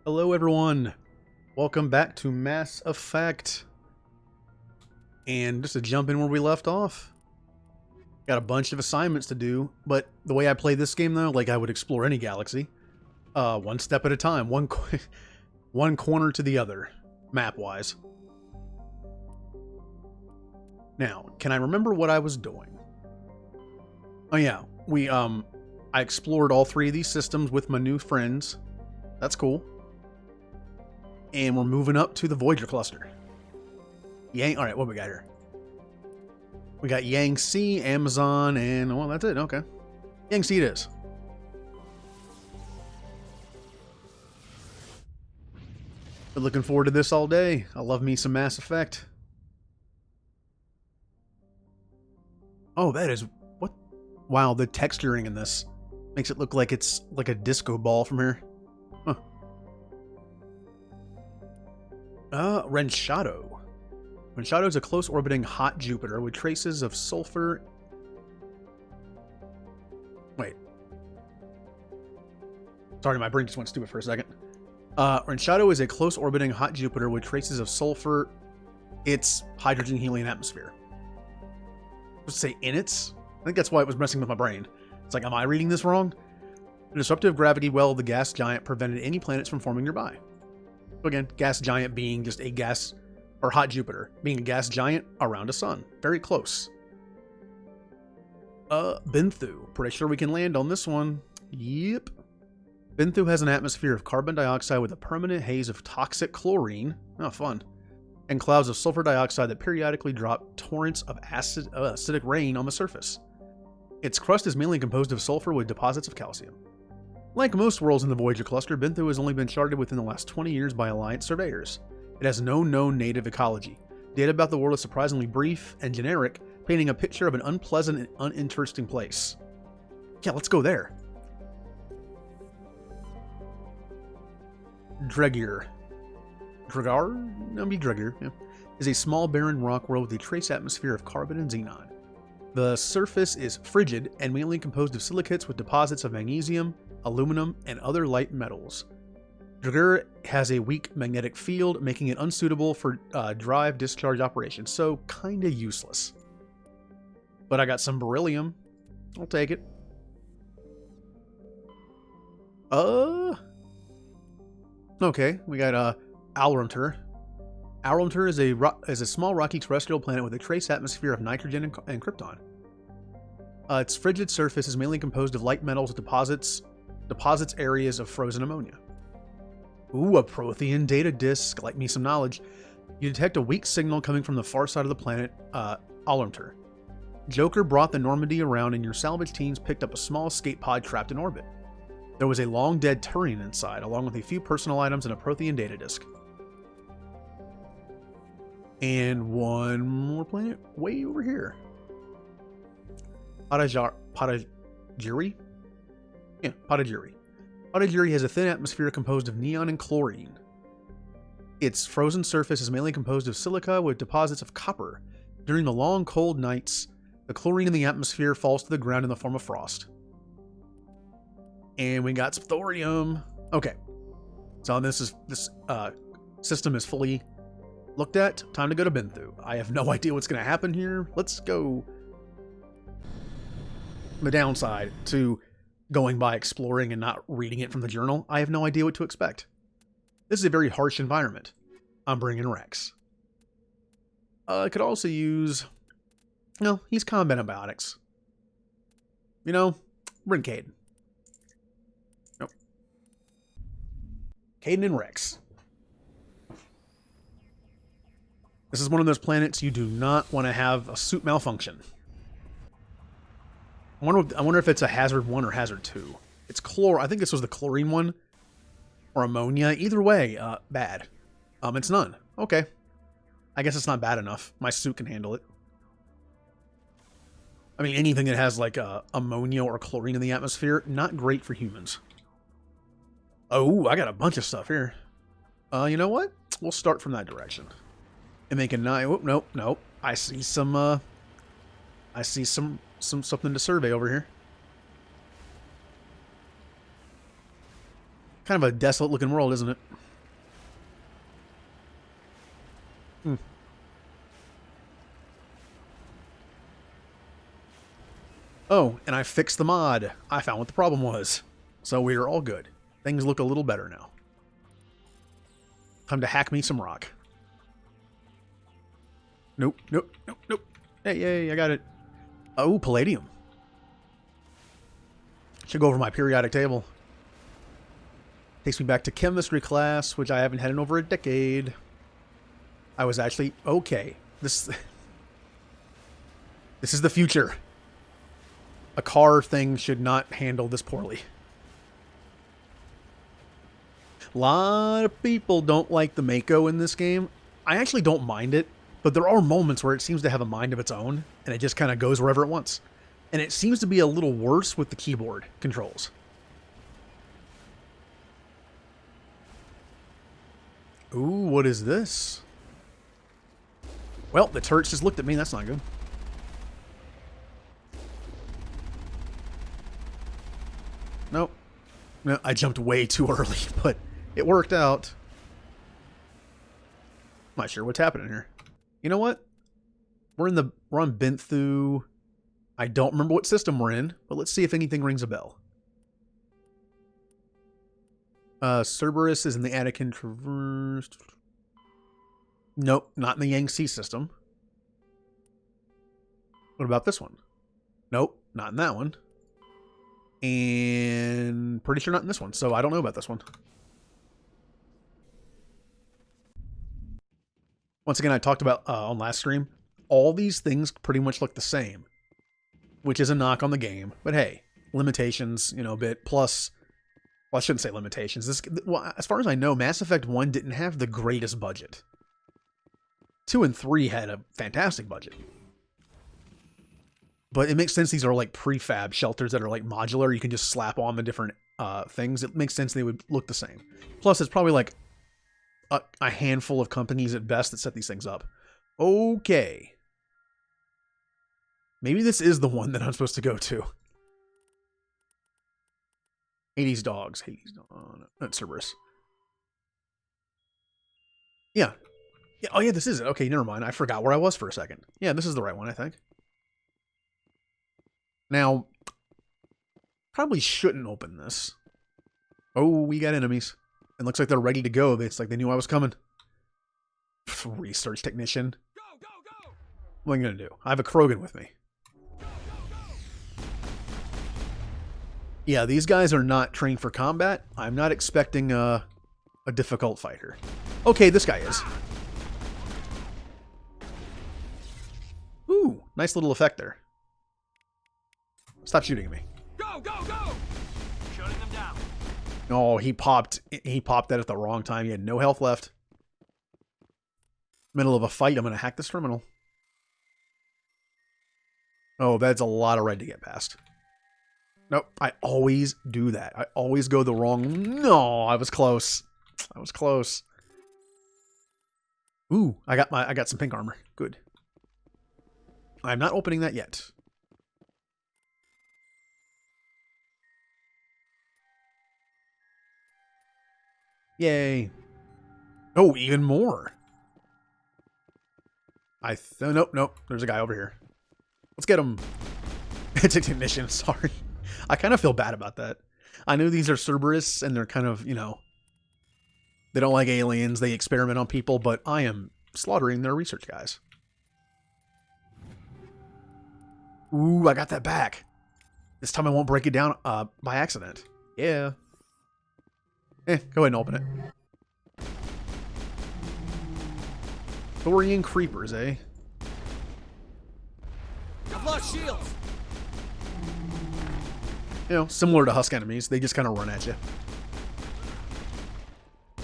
Hello everyone, welcome back to Mass Effect. And just to jump in where we left off, got a bunch of assignments to do, but the way I play this game though, like I would explore any galaxy, one step at a time, one corner to the other, map-wise. Now, can I remember what I was doing? Oh yeah, I explored all three of these systems with my new friends. That's cool. And we're moving up to the Voyager cluster. Alright, what we got here? We got Yangtze, Amazon, and, well, that's it, okay. Yangtze it is. Been looking forward to this all day. I love me some Mass Effect. Oh, that is... what? Wow, the texturing in this makes it look like it's like a disco ball from here. Huh. Renshado. Renshado is a close orbiting hot Jupiter with traces of sulfur. Wait. Sorry, my brain just went stupid for a second. Renshado is a close orbiting hot Jupiter with traces of sulfur. Its hydrogen helium atmosphere. Let's say in its. I think that's why it was messing with my brain. It's like, am I reading this wrong? The disruptive gravity well of the gas giant prevented any planets from forming nearby. So again, gas giant being just a gas, or hot Jupiter, being a gas giant around a sun. Very close. Benthu. Pretty sure we can land on this one. Yep. Benthu has an atmosphere of carbon dioxide with a permanent haze of toxic chlorine. Oh, fun. And clouds of sulfur dioxide that periodically drop torrents of acidic rain on the surface. Its crust is mainly composed of sulfur with deposits of calcium. Like most worlds in the Voyager cluster, Benthu has only been charted within the last 20 years by Alliance surveyors. It has no known native ecology. Data about the world is surprisingly brief and generic, painting a picture of an unpleasant and uninteresting place. Yeah, let's go there. Dregear. Dregar? No, be Dregear, yeah. Is a small barren rock world with a trace atmosphere of carbon and xenon. The surface is frigid and mainly composed of silicates with deposits of magnesium, aluminum, and other light metals. Dregear has a weak magnetic field, making it unsuitable for drive discharge operations, so kinda useless. But I got some beryllium. I'll take it. Okay, we got Alramtur. Alramtur is a small rocky terrestrial planet with a trace atmosphere of nitrogen and krypton. Its frigid surface is mainly composed of light metals deposits areas of frozen ammonia. Ooh, a Prothean data disk. Like me some knowledge. You detect a weak signal coming from the far side of the planet, Alramtur. Joker brought the Normandy around and your salvage teams picked up a small escape pod trapped in orbit. There was a long dead Turian inside, along with a few personal items and a Prothean data disk. And one more planet way over here. Padajiri? Yeah, Padajiri. Padajiri has a thin atmosphere composed of neon and chlorine. Its frozen surface is mainly composed of silica with deposits of copper. During the long, cold nights, the chlorine in the atmosphere falls to the ground in the form of frost. And we got some thorium. Okay. So this system is fully looked at. Time to go to Benthu. I have no idea what's going to happen here. Let's go. The downside to going by exploring and not reading it from the journal, I have no idea what to expect. This is a very harsh environment. I'm bringing Rex. I could also use... No, he's combat antibiotics. You know, bring Caden. Nope. Caden and Rex. This is one of those planets you do not want to have a suit malfunction. I wonder if it's a hazard 1 or hazard 2. It's I think this was the chlorine one. Or ammonia. Either way, bad. It's none. Okay. I guess it's not bad enough. My suit can handle it. I mean, anything that has like ammonia or chlorine in the atmosphere, not great for humans. Oh, I got a bunch of stuff here. You know what? We'll start from that direction. And make a nice... Oh, nope. I see some something to survey over here. Kind of a desolate looking world, isn't it? Oh, and I fixed the mod. I found what the problem was. So we are all good. Things look a little better now. Time to hack me some rock. Nope, nope, nope, nope. Hey, yay, I got it. Oh, palladium. Should go over my periodic table. Takes me back to chemistry class, which I haven't had in over a decade. I was actually... Okay. This is the future. A car thing should not handle this poorly. A lot of people don't like the Mako in this game. I actually don't mind it, but there are moments where it seems to have a mind of its own, and it just kind of goes wherever it wants. And it seems to be a little worse with the keyboard controls. Ooh, what is this? Well, the turrets just looked at me. That's not good. Nope. No, I jumped way too early, but it worked out. Not sure what's happening here. You know what? We're on Benthu. I don't remember what system we're in, but let's see if anything rings a bell. Cerberus is in the Attican Traverse. Nope, not in the Yangtze system. What about this one? Nope, not in that one. And pretty sure not in this one, so I don't know about this one. Once again, I talked about on last stream, all these things pretty much look the same, which is a knock on the game. But hey, limitations, you know, a bit. Plus, well, I shouldn't say limitations. Well, as far as I know, Mass Effect 1 didn't have the greatest budget. 2 and 3 had a fantastic budget. But it makes sense these are like prefab shelters that are like modular. You can just slap on the different things. It makes sense they would look the same. Plus, it's probably like a handful of companies at best that set these things up. Okay. Maybe this is the one that I'm supposed to go to. Hades dogs. Hades dogs. Oh, no, that's Cerberus. Yeah. Yeah. Oh, yeah, this is it. Okay, never mind. I forgot where I was for a second. Yeah, this is the right one, I think. Now, probably shouldn't open this. Oh, we got enemies. It looks like they're ready to go. It's like they knew I was coming. Research technician. Go, go, go! What am I going to do? I have a Krogan with me. Yeah, these guys are not trained for combat. I'm not expecting a difficult fighter. Okay, this guy is. Ooh, nice little effect there. Stop shooting at me. Go, go, go! Shutting them down. Oh, he popped that at the wrong time. He had no health left. Middle of a fight, I'm going to hack this terminal. Oh, that's a lot of red to get past. Nope, I always do that. I always go the wrong... No, I was close. I was close. Ooh, I got some pink armor. Good. I'm not opening that yet. Yay. Oh, even more. Nope, nope. There's a guy over here. Let's get him. It's a technician, sorry. I kind of feel bad about that. I know these are Cerberus, and they're kind of, you know, they don't like aliens, they experiment on people, but I am slaughtering their research guys. Ooh, I got that back. This time I won't break it down by accident. Yeah. Go ahead and open it. Thorian creepers, eh? I've lost shields. You know, similar to Husk enemies, they just kind of run at you.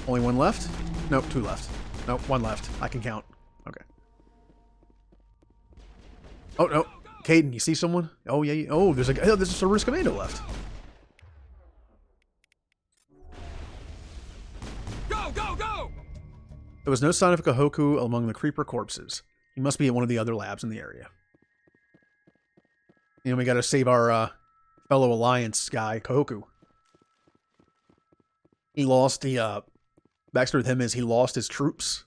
Only one left? Nope, two left. Nope, one left. I can count. Okay. Oh, no. Caden, you see someone? Oh, yeah. Oh, there's a Cerberus Commando left. Go, go, go! There was no sign of Kahoku among the creeper corpses. He must be at one of the other labs in the area. You know, we gotta save our fellow Alliance guy, Kahoku. He lost the backstory with him is he lost his troops.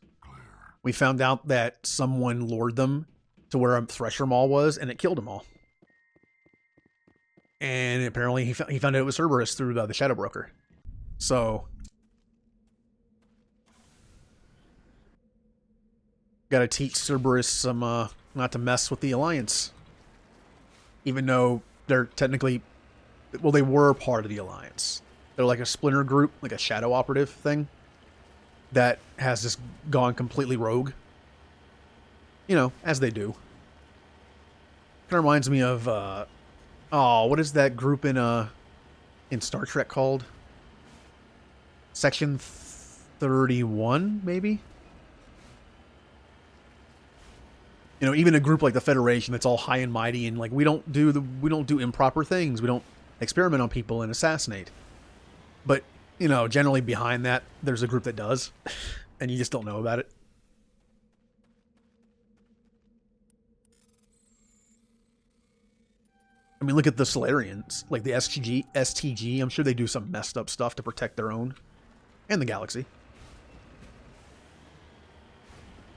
We found out that someone lured them to where a Thresher Mall was, and it killed them all. And apparently he found out it was Cerberus through the Shadow Broker. So, gotta teach Cerberus some, not to mess with the Alliance. Even though they're technically, well, they were part of the Alliance. They're like a splinter group, like a shadow operative thing, that has just gone completely rogue. You know, as they do. Kind of reminds me of, what is that group in Star Trek called? Section 31, maybe? You know, even a group like the Federation that's all high and mighty and like we don't do improper things. We don't experiment on people and assassinate. But, you know, generally behind that there's a group that does and you just don't know about it. I mean, look at the Solarians, like the STG. I'm sure they do some messed up stuff to protect their own and the galaxy.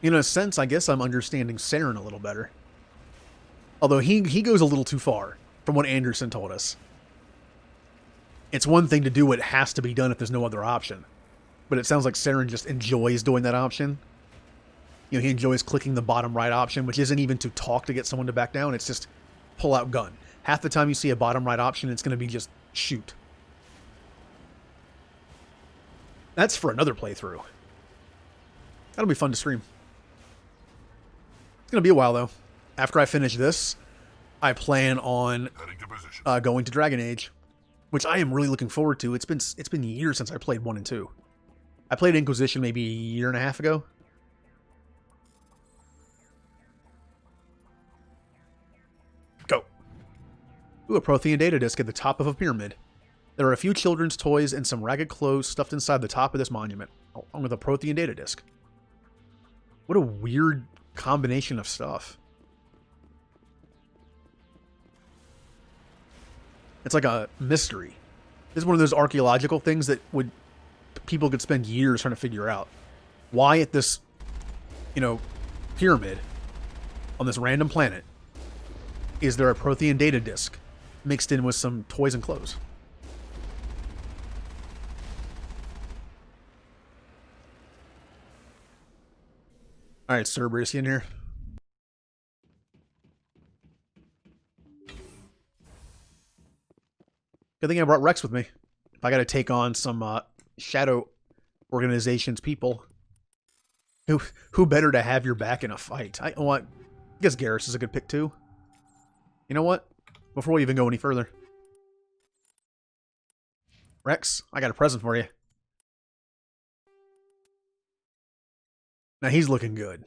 In a sense, I guess I'm understanding Saren a little better. Although he goes a little too far, from what Anderson told us. It's one thing to do what has to be done if there's no other option. But it sounds like Saren just enjoys doing that option. You know, he enjoys clicking the bottom right option, which isn't even to talk to get someone to back down. It's just pull out gun. Half the time you see a bottom right option, it's going to be just shoot. That's for another playthrough. That'll be fun to stream. It's going to be a while, though. After I finish this, I plan on going to Dragon Age, which I am really looking forward to. It's been years since I played 1 and 2. I played Inquisition maybe a year and a half ago. Go. Ooh, a Prothean data disk at the top of a pyramid. There are a few children's toys and some ragged clothes stuffed inside the top of this monument, along with a Prothean data disk. What a weird combination of stuff. It's like a mystery. This is one of those archaeological things that people could spend years trying to figure out. Why at this, you know, pyramid on this random planet is there a Prothean data disk mixed in with some toys and clothes? Alright, Cerberus, you in here? Good thing I brought Rex with me. If I gotta take on some shadow organization's people, who better to have your back in a fight? I guess Garrus is a good pick too. You know what? Before we even go any further, Rex, I got a present for you. Now he's looking good.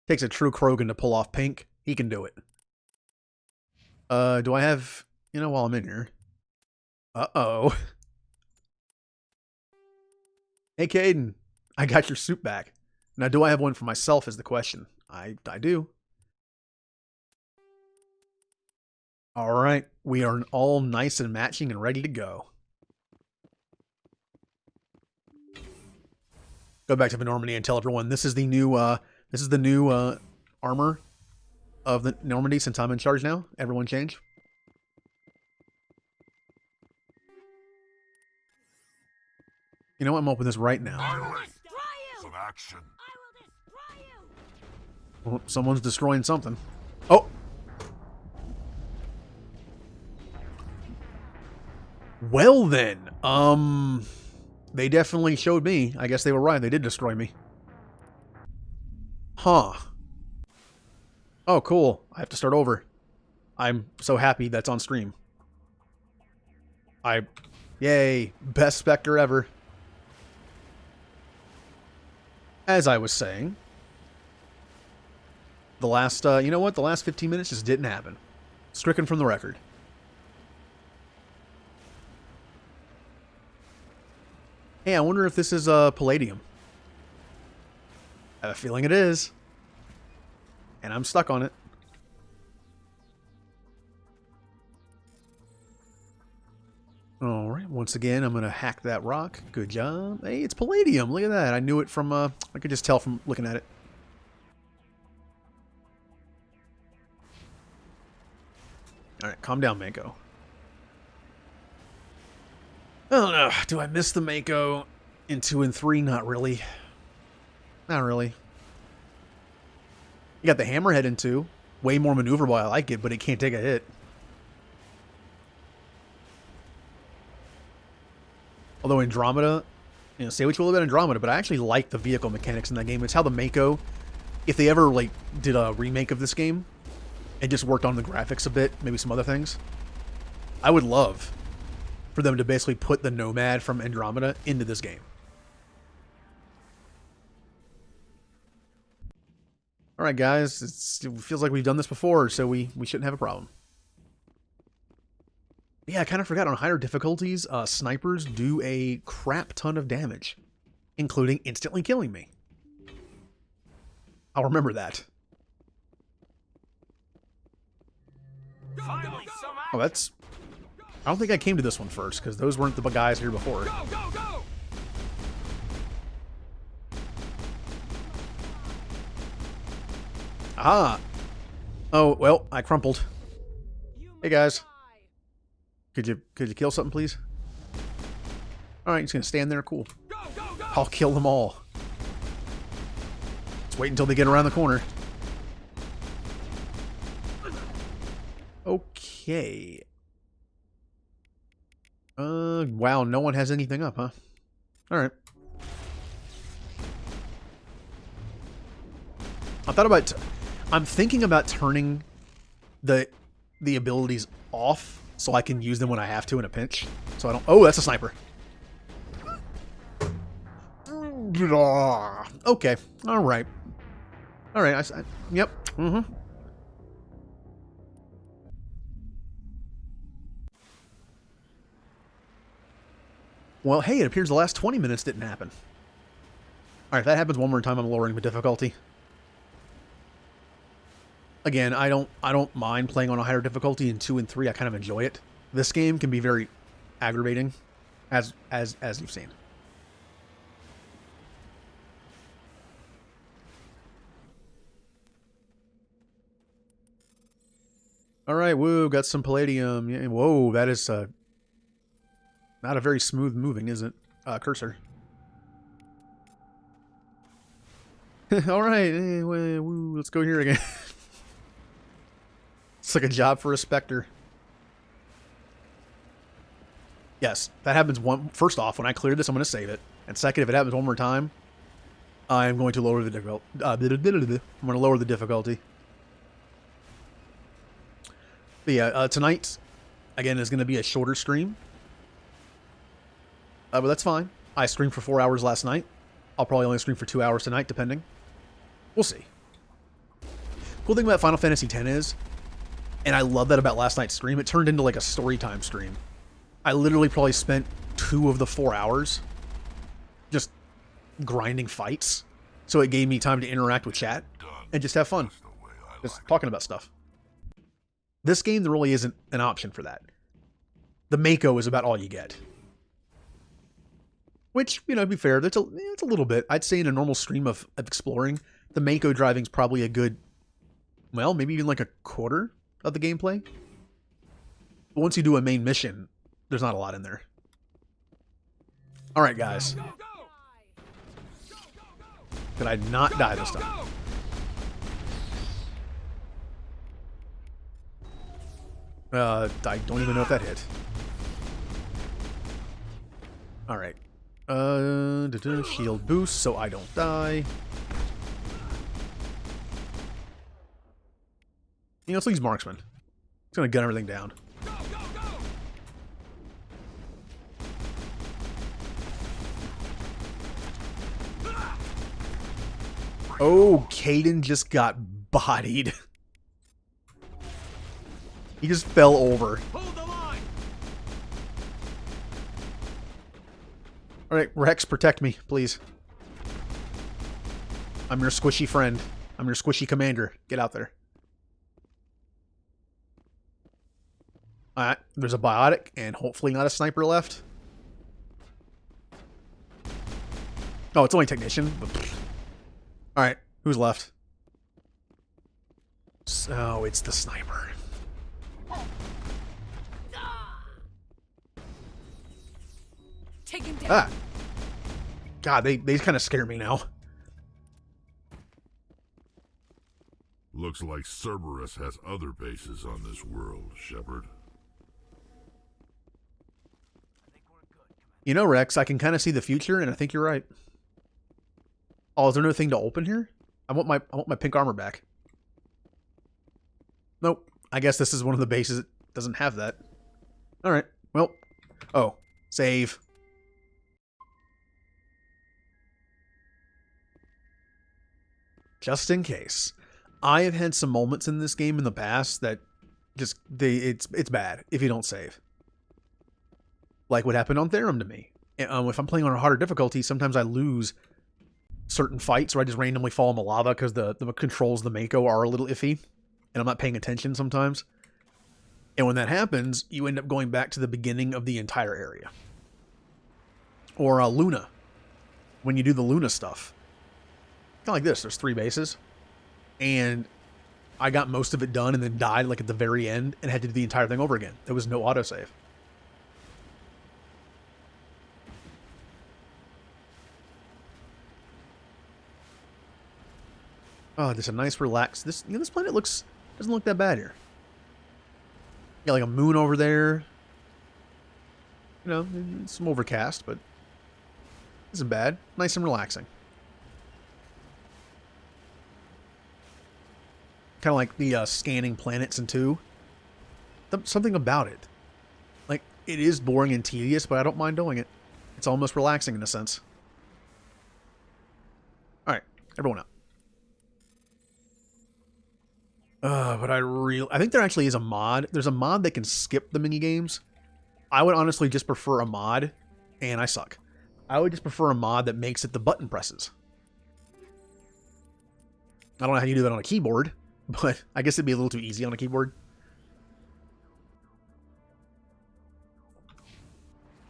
Takes a true Krogan to pull off pink. He can do it. Do I have, you know, while I'm in here? Uh-oh. Hey, Caden. I got your suit back. Now, do I have one for myself is the question. I do. Alright. We are all nice and matching and ready to go. Go back to Normandy and tell everyone this is the new armor of the Normandy since I'm in charge now. Everyone change. You know what? I'm opening this right now. Some action. Well, someone's destroying something. Oh! Well then, they definitely showed me. I guess they were right. They did destroy me. Huh. Oh, cool. I have to start over. I'm so happy that's on stream. Yay. Best Spectre ever. As I was saying, the last, you know what? The last 15 minutes just didn't happen. Stricken from the record. Hey, I wonder if this is Palladium. I have a feeling it is. And I'm stuck on it. Alright, once again, I'm going to hack that rock. Good job. Hey, it's palladium. Look at that. I knew it from, I could just tell from looking at it. Alright, calm down, Mako. I don't know. Do I miss the Mako in 2 and 3? Not really. Not really. You got the Hammerhead in 2. Way more maneuverable. I like it, but it can't take a hit. Although Andromeda, you know, say what you will about Andromeda, but I actually like the vehicle mechanics in that game. It's how the Mako, if they ever like did a remake of this game and just worked on the graphics a bit, maybe some other things, I would love for them to basically put the Nomad from Andromeda into this game. All right, guys, it feels like we've done this before, so we shouldn't have a problem. Yeah, I kind of forgot on higher difficulties, snipers do a crap ton of damage, including instantly killing me. I'll remember that. Finally, Oh, that's... I don't think I came to this one first, because those weren't the guys here before. Go, go, go! Ah! Oh, well, I crumpled. Hey, guys. Could you kill something, please? Alright, you're just gonna stand there? Cool. Go, go, go! I'll kill them all. Let's wait until they get around the corner. Okay. Wow, no one has anything up, huh? Alright. I'm thinking about turning the abilities off so I can use them when I have to in a pinch. So I don't... Oh, that's a sniper. Okay. Alright. Alright. Yep. Mm-hmm. Well, hey, it appears the last 20 minutes didn't happen. Alright, if that happens one more time, I'm lowering the difficulty. Again, I don't mind playing on a higher difficulty in 2 and 3. I kind of enjoy it. This game can be very aggravating, as you've seen. All right, woo, got some palladium. Yeah, whoa, that is not a very smooth moving, is it? Cursor. All right, woo, let's go here again. It's like a job for a Spectre. Yes, that happens first off, when I clear this, I'm going to save it. And second, if it happens one more time, I'm going to lower the difficulty. I'm going to lower the difficulty. But yeah, tonight, again, is going to be a shorter stream. But that's fine. I streamed for 4 hours last night. I'll probably only stream for 2 hours tonight, depending. We'll see. Cool thing about Final Fantasy X is, and I love that about last night's stream, it turned into like a story time stream. I literally probably spent 2 of the 4 hours just grinding fights. So it gave me time to interact with chat and just have fun. Just talking about stuff. This game, there really isn't an option for that. The Mako is about all you get. Which, you know, to be fair, it's a little bit. I'd say in a normal stream of exploring, the Mako driving's probably a good, well, maybe even like a quarter of the gameplay. But once you do a main mission, there's not a lot in there. Alright, guys. Did I not die this time? I don't even know if that hit. Alright. Shield boost so I don't die. You know, let's use Marksman. It's gonna gun everything down. Oh, Caden just got bodied. He just fell over. Hold the line. Alright, Rex, protect me, please. I'm your squishy friend. I'm your squishy commander. Get out there. Alright, there's a biotic and hopefully not a sniper left. Oh, it's only technician. Alright, who's left? So, it's the sniper. Take him down. Ah. God, they kind of scare me now. Looks like Cerberus has other bases on this world, Shepard. You know, Rex, I can kind of see the future, and I think you're right. Oh, is there no thing to open here? I want my pink armor back. Nope. I guess this is one of the bases that doesn't have that. Alright. Well. Oh. Save. Just in case. I have had some moments in this game in the past that just it's bad if you don't save. Like what happened on Therum to me. If I'm playing on a harder difficulty, sometimes I lose certain fights, or I just randomly fall in the lava because the controls of the Mako are a little iffy, and I'm not paying attention sometimes. And when that happens, you end up going back to the beginning of the entire area. Or Luna. When you do the Luna stuff. Kind of like this. There's 3 bases. And I got most of it done and then died like at the very end and had to do the entire thing over again. There was no autosave. Oh, just a nice relax. This planet doesn't look that bad here. Got like a moon over there. You know, it's some overcast, but isn't bad. Nice and relaxing. Kind of like the scanning planets in 2. Something about it. Like, it is boring and tedious, but I don't mind doing it. It's almost relaxing in a sense. Alright, everyone up. But I think there actually is a mod. There's a mod that can skip the minigames. I would honestly just prefer a mod, and I suck. I would just prefer a mod that makes it the button presses. I don't know how you do that on a keyboard, but I guess it'd be a little too easy on a keyboard.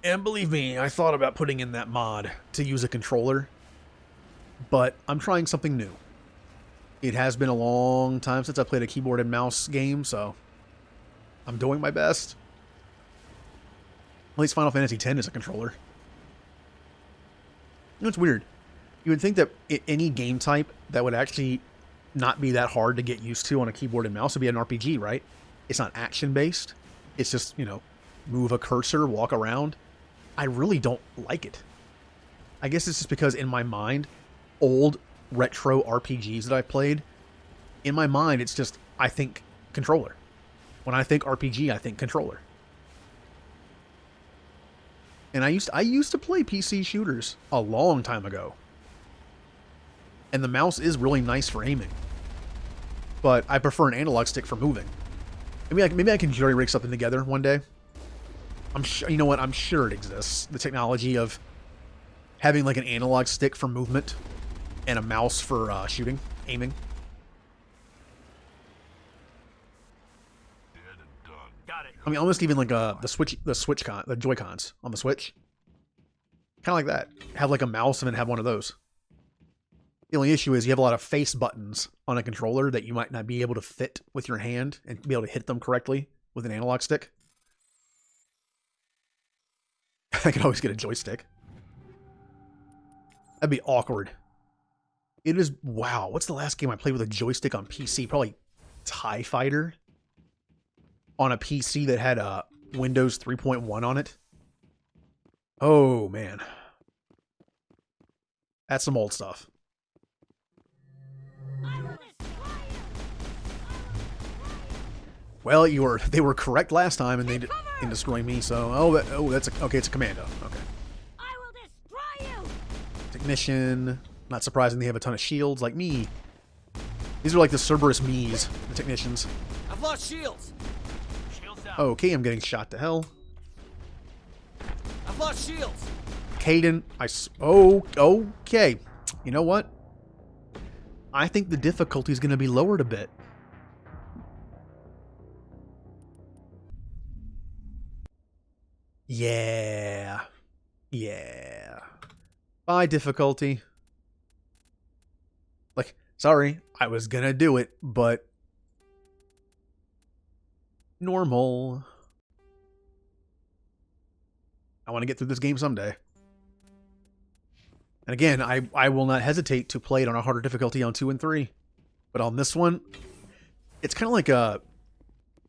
And believe me, I thought about putting in that mod to use a controller, but I'm trying something new. It has been a long time since I played a keyboard and mouse game, so I'm doing my best. At least Final Fantasy X is a controller. You know, it's weird. You would think that any game type that would actually not be that hard to get used to on a keyboard and mouse would be an RPG, right? It's not action-based. It's just, you know, move a cursor, walk around. I really don't like it. I guess it's just because in my mind, old retro RPGs that I played, in my mind, it's just, I think controller. When I think RPG, I think controller. And I used to play PC shooters a long time ago. And the mouse is really nice for aiming. But I prefer an analog stick for moving. Maybe I can jury rig something together one day. I'm sure, you know what? I'm sure it exists. The technology of having like an analog stick for movement and a mouse for shooting, aiming. Dead and done. Got it. I mean, almost even like the Joy-Cons on the Switch. Kind of like that. Have like a mouse and then have one of those. The only issue is you have a lot of face buttons on a controller that you might not be able to fit with your hand and be able to hit them correctly with an analog stick. I could always get a joystick. That'd be awkward. It is, wow, what's the last game I played with a joystick on PC? Probably TIE Fighter on a PC that had a Windows 3.1 on it. Oh, man. That's some old stuff. Well, they were correct last time, and they didn't destroy me. So, okay. It's a commando. Okay. I will destroy you. Technician. Not surprising they have a ton of shields like me. These are like the Cerberus me's, the technicians. I've lost shields. Shields down. Okay, I'm getting shot to hell. I've lost shields. Caden, okay. You know what? I think the difficulty is going to be lowered a bit. Yeah. Yeah. Bye, difficulty. Like, sorry, I was gonna do it, but... normal. I want to get through this game someday. And again, I will not hesitate to play it on a harder difficulty on 2 and 3. But on this one, it's kind of like a...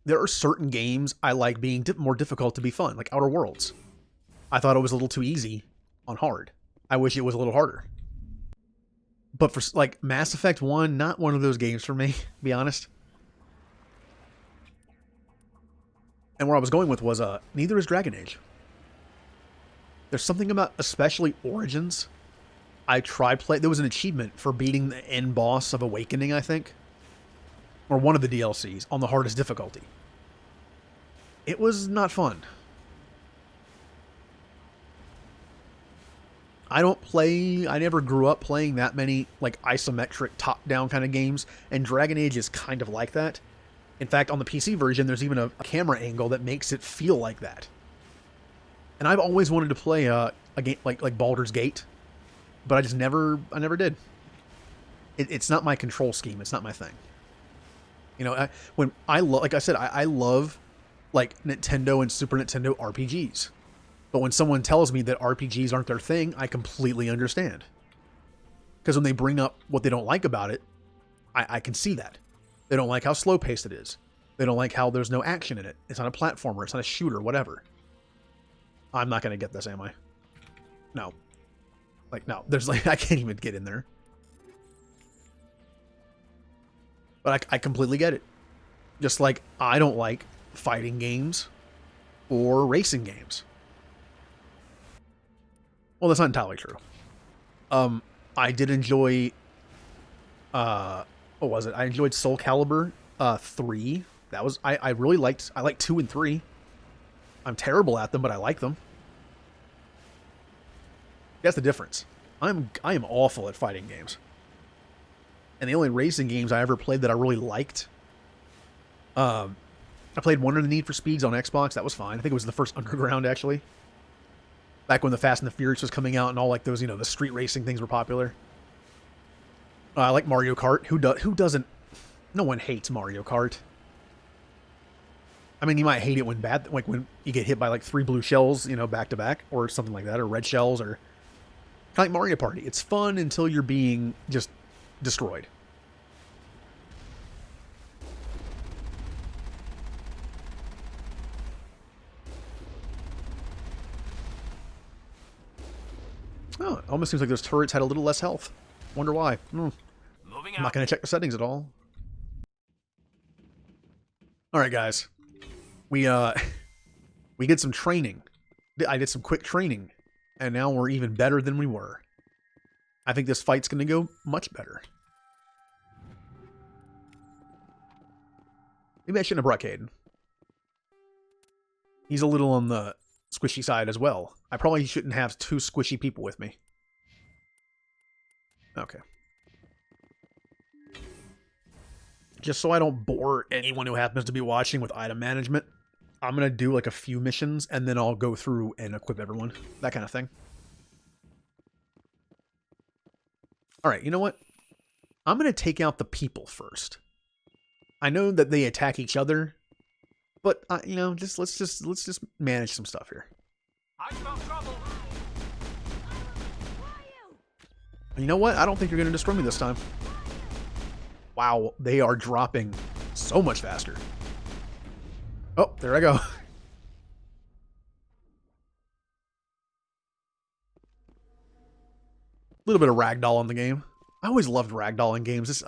there are certain games I like being more difficult to be fun, like Outer Worlds. I thought it was a little too easy on hard. I wish it was a little harder. But for, like, Mass Effect 1, not one of those games for me, to be honest. And where I was going with was, neither is Dragon Age. There's something about, especially Origins. There was an achievement for beating the end boss of Awakening, I think. Or one of the DLCs, on the hardest difficulty. It was not fun. I never grew up playing that many, like, isometric top-down kind of games, and Dragon Age is kind of like that. In fact, on the PC version, there's even a camera angle that makes it feel like that. And I've always wanted to play a game like Baldur's Gate, but I never did. It's not my control scheme. It's not my thing. You know, like I said, I love, like, Nintendo and Super Nintendo RPGs. But when someone tells me that RPGs aren't their thing, I completely understand. Because when they bring up what they don't like about it, I can see that. They don't like how slow-paced it is. They don't like how there's no action in it. It's not a platformer. It's not a shooter, whatever. I'm not going to get this, am I? No. Like, no. There's, like, I can't even get in there. But I completely get it. Just like I don't like fighting games or racing games. Well, that's not entirely true. I did enjoy... what was it? I enjoyed Soul Calibur 3. That was... I liked 2 and 3. I'm terrible at them, but I like them. That's the difference. I am awful at fighting games. And the only racing games I ever played that I really liked... I played one of the Need for Speeds on Xbox. That was fine. I think it was the first Underground, actually. Back when the Fast and the Furious was coming out and all, like, those, you know, the street racing things were popular. I like Mario Kart. Who doesn't... No one hates Mario Kart. I mean, you might hate it when when you get hit by, like, 3 blue shells, you know, back to back, or something like that, or red shells, or... kind of like Mario Party. It's fun until you're being just destroyed. Oh, it almost seems like those turrets had a little less health. Wonder why. I'm not going to check the settings at all. Alright, guys. We did some training. I did some quick training. And now we're even better than we were. I think this fight's going to go much better. Maybe I shouldn't have brought Caden. He's a little on the squishy side as well. I probably shouldn't have 2 squishy people with me. Okay. Just so I don't bore anyone who happens to be watching with item management, I'm going to do like a few missions and then I'll go through and equip everyone. That kind of thing. Alright, you know what? I'm going to take out the people first. I know that they attack each other, but you know, let's just manage some stuff here. I smell trouble. You know what? I don't think you're going to destroy me this time. Wow, they are dropping so much faster. Oh, there I go. Little bit of ragdoll in the game. I always loved ragdoll in games. It's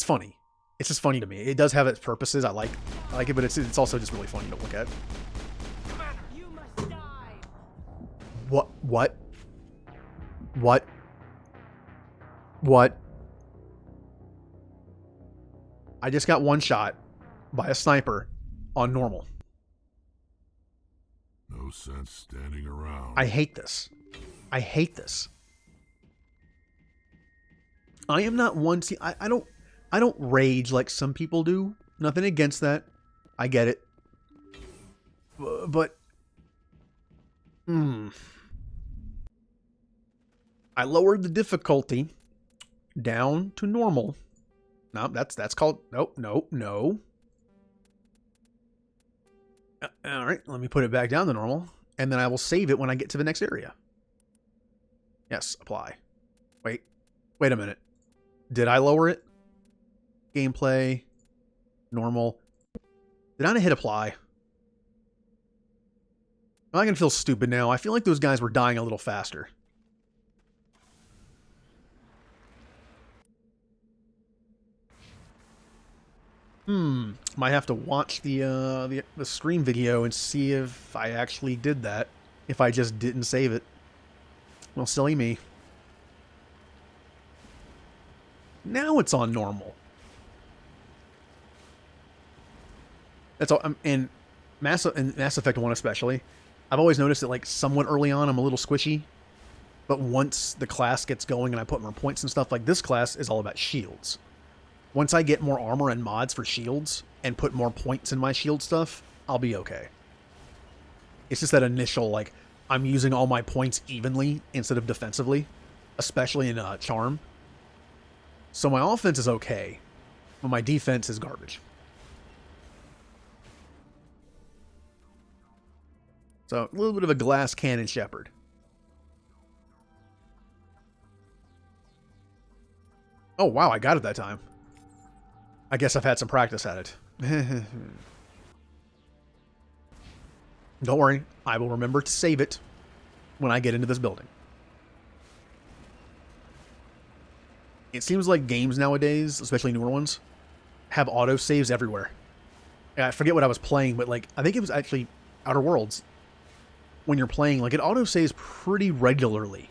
funny. It's just funny to me. It does have its purposes. I like it, but it's also just really funny to look at. Commander, You must die. What? I just got one shot by a sniper on normal. No sense standing around. I hate this. I hate this. I am not one... See, I don't rage like some people do. Nothing against that. I get it. But Hmm. I lowered the difficulty down to normal. No, that's called... Nope, nope, no. All right, let me put it back down to normal, and then I will save it when I get to the next area. Yes, apply. Wait a minute. Did I lower it? Gameplay, normal. Did I not hit apply? I'm gonna feel stupid now. I feel like those guys were dying a little faster. Might have to watch the stream video and see if I actually did that. If I just didn't save it. Well, silly me. Now it's on normal. That's all. And Mass Effect 1 especially, I've always noticed that like somewhat early on I'm a little squishy, but once the class gets going and I put more points and stuff, like this class is all about shields. Once I get more armor and mods for shields and put more points in my shield stuff, I'll be okay. It's just that initial, like, I'm using all my points evenly instead of defensively, especially in Charm. So my offense is okay, but my defense is garbage. So, a little bit of a glass cannon shepherd. Oh, wow, I got it that time. I guess I've had some practice at it. Don't worry, I will remember to save it when I get into this building. It seems like games nowadays, especially newer ones, have autosaves everywhere. I forget what I was playing, but like I think it was actually Outer Worlds. When you're playing, like it autosaves pretty regularly.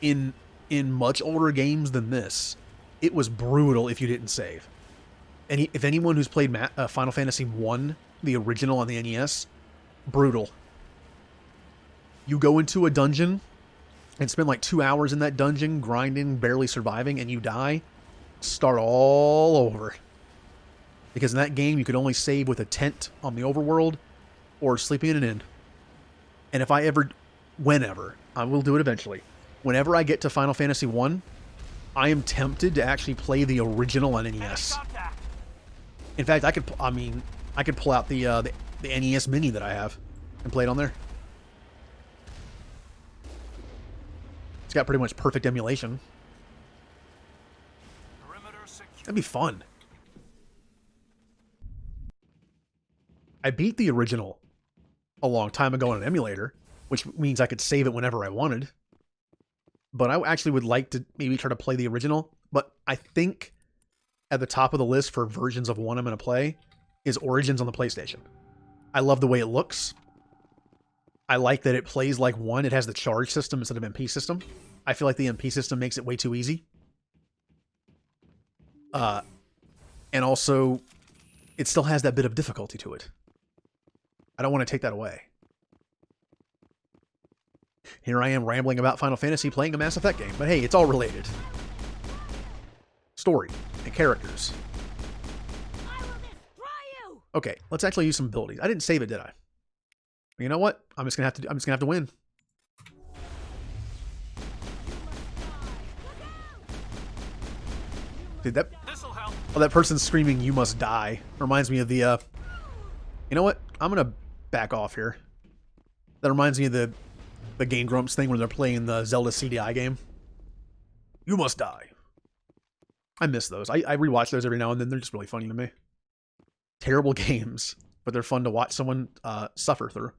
In much older games than this, it was brutal if you didn't save. And if anyone who's played Final Fantasy 1, the original on the NES, brutal. You go into a dungeon and spend like 2 hours in that dungeon, grinding, barely surviving, and you die, start all over. Because in that game, you could only save with a tent on the overworld or sleeping in an inn. And if I ever, whenever, I will do it eventually, whenever I get to Final Fantasy 1, I am tempted to actually play the original on NES. In fact, I could pull out the NES Mini that I have and play it on there. It's got pretty much perfect emulation. That'd be fun. I beat the original a long time ago on an emulator, which means I could save it whenever I wanted. But I actually would like to maybe try to play the original. But I think at the top of the list for versions of one I'm going to play is Origins on the PlayStation. I love the way it looks. I like that it plays like one. It has the charge system instead of MP system. I feel like the MP system makes it way too easy. And also, it still has that bit of difficulty to it. I don't want to take that away. Here I am rambling about Final Fantasy playing a Mass Effect game, but hey, it's all related. Story and characters. I will destroy you. Okay, let's actually use some abilities. I didn't save it, did I? You know what? I'm just gonna have to win. Dude, This'll help. oh, that person's screaming, "You must die." Reminds me of the, you know what? I'm gonna back off here. That reminds me of the Game Grumps thing when they're playing the Zelda CDI game. You must die. I miss those. I rewatch those every now and then. They're just really funny to me. Terrible games, but they're fun to watch someone suffer through.